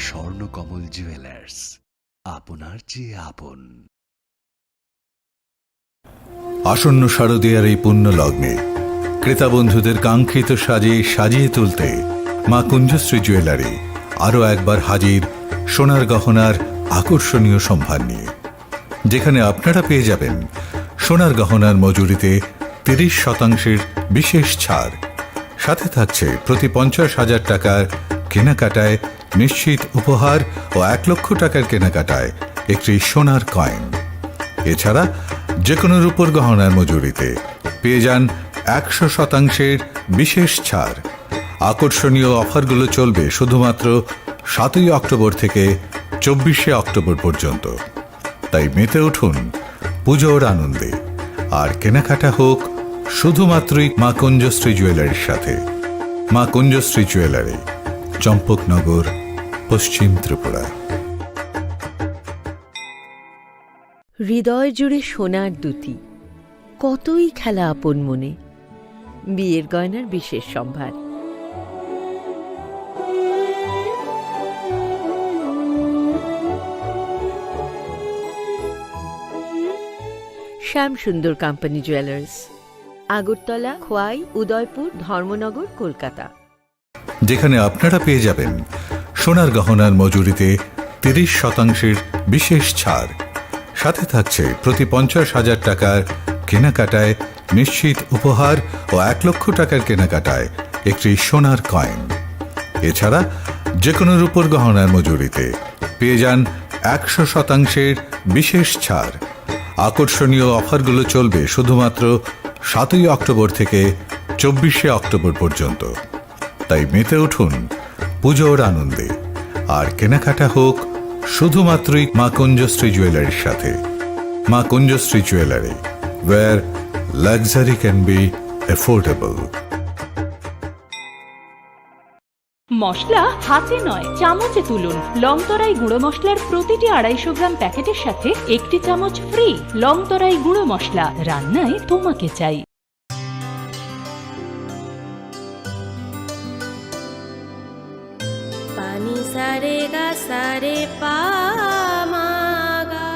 স্বর্ণকমল জুয়েলার্স আপনার চেয়ে আপন।
আসন্ন শারদীয়ার এই পুণ্য লগ্নে ক্রেতা বন্ধুদের কাঙ্ক্ষিত সাজিয়ে তুলতে মা কুঞ্জশ্রী জুয়েলারি আরও একবার হাজির সোনার গহনার আকর্ষণীয় সম্ভার নিয়ে, যেখানে আপনারা পেয়ে যাবেন সোনার গহনার মজুরিতে 30% বিশেষ ছাড়, সাথে থাকছে প্রতি 50,000 টাকার কেনাকাটায় নিশ্চিত উপহার ও 1 লক্ষ টাকার কেনাকাটায় একটি সোনার কয়েন। এছাড়া যে কোনো রূপোর গহনার মজুরিতে পেয়ে যান 100% বিশেষ ছাড়। আকর্ষণীয় অফারগুলো চলবে শুধুমাত্র 7ই অক্টোবর থেকে 24শে অক্টোবর পর্যন্ত। তাই মেতে উঠুন পুজোর আনন্দে, আর কেনাকাটা হোক শুধুমাত্রই মা কুঞ্জশ্রী জুয়েলারির সাথে। মা কুঞ্জশ্রী জুয়েলারি, চম্পকনগর, পশ্চিম ত্রিপুরা।
হৃদয় জুড়ে সোনার দুটি, কতই খেলা আপন মনে, বিয়ের গয়নার বিশেষ সম্ভার। শ্যাম সুন্দর কোম্পানি জুয়েলার্স, আগরতলা, খোয়াই, উদয়পুর, ধর্মনগর, কলকাতা।
যেখানে আপনারা পেয়ে যাবেন সোনার গহনার মজুরিতে 30% বিশেষ ছাড়, সাথে থাকছে প্রতি 50,000 টাকার কেনাকাটায় নিশ্চিত উপহার ও 1 লক্ষ টাকার কেনাকাটায় একটি সোনার কয়েন। এছাড়া যে কোনো রূপোর গহনার মজুরিতে পেয়ে যান 100% বিশেষ ছাড়। আকর্ষণীয় অফারগুলো চলবে শুধুমাত্র 7ই অক্টোবর থেকে 24শে অক্টোবর পর্যন্ত। তাই মেতে উঠুন পুজোর আনন্দে, আর কেনাকাটা হোক শুধুমাত্রই মা কুঞ্জশ্রী জুয়েলারির সাথে। মা Kunjashree jewellery, where luxury can be affordable.
মশলা হাতে নয় চামচে তুলুন। লংতরাই গুঁড়ো মশলার প্রতিটি 250 গ্রাম প্যাকেটের সাথে একটি চামচ ফ্রি। লংতরাই গুঁড়ো মশলা, রান্নায় তোমাকে চাই।
পানি সারে গা সারে পা মা গা।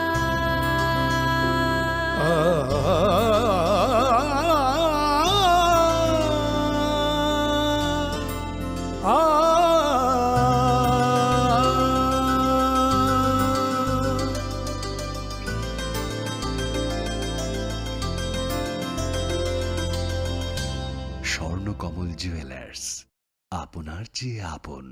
স্বর্ণকমল জুয়েলার্স, আপনার চেয়ে আপন।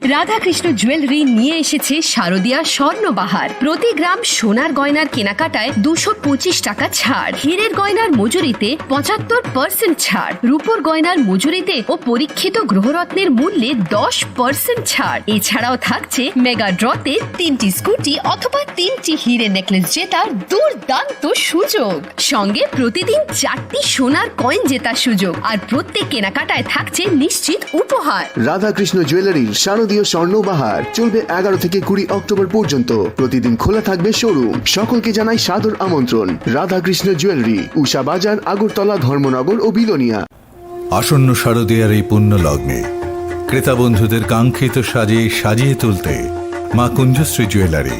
রাধাকৃষ্ণ জুয়েলারি নিয়ে এসেছে শারদীয়া স্বর্ণবাহার। প্রতি গ্রাম সোনার গয়নার কেনাকাটায় 225 টাকা ছাড়। হীরের গয়নার মজুরিতে 75% ছাড়। রূপোর গয়নার মজুরিতে ও পরীক্ষিত গ্রহরত্নের মূল্যে 10% ছাড়। এছাড়াও থাকছে মেগা ড্রতে 3টি স্কুটি অথবা 3টি হীরে নেকলেস জেতার দুর্দান্ত সুযোগ। সঙ্গে প্রতিদিন 4টি সোনার কয়েন জেতার সুযোগ, আর প্রত্যেক কেনাকাটায় থাকছে নিশ্চিত উপহার।
রাধাকৃষ্ণ জুয়েলারির শারদীয় স্বর্ণবাহার চলবে 11 থেকে 20 অক্টোবর পর্যন্ত। প্রতিদিন খোলা থাকবে শোরুম। সকলকে জানাই সাদর আমন্ত্রণ। রাধাকৃষ্ণ জুয়েলারি, উষা বাজার, আগরতলা, ধর্মনগর ও বিলোনিয়া।
আসন্ন শারদীয়ার এই পুণ্য লগ্নে ক্রেতা বন্ধুদের কাঙ্ক্ষিত সাজে সাজিয়ে তুলতে মা কুঞ্জশ্রী জুয়েলারি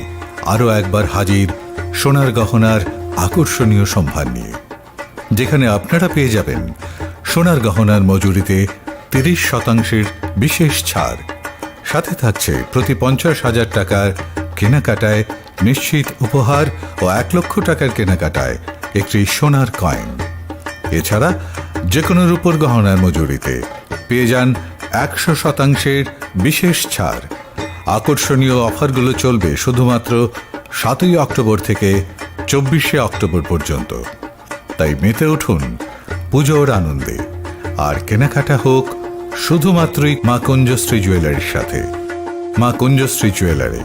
আরও একবার হাজির সোনার গহনার আকর্ষণীয় সম্ভার নিয়ে। যেখানে আপনারা পেয়ে যাবেন সোনার গহনার মজুরিতে 30% বিশেষ ছাড়, সাথে থাকছে প্রতি 50,000 টাকার কেনাকাটায় নিশ্চিত উপহার ও 1 লক্ষ টাকার কেনাকাটায় একটি সোনার কয়েন। এছাড়া যে কোনো রূপোর গহনার মজুরিতে পেয়ে যান 100% বিশেষ ছাড়। আকর্ষণীয় অফারগুলো চলবে শুধুমাত্র 7ই অক্টোবর থেকে 24শে অক্টোবর পর্যন্ত। তাই মেতে উঠুন পুজোর আনন্দে, আর কেনাকাটা হোক শুধুমাত্রই মা কুঞ্জশ্রী জুয়েলারির সাথে। মা কুঞ্জশ্রী জুয়েলারি,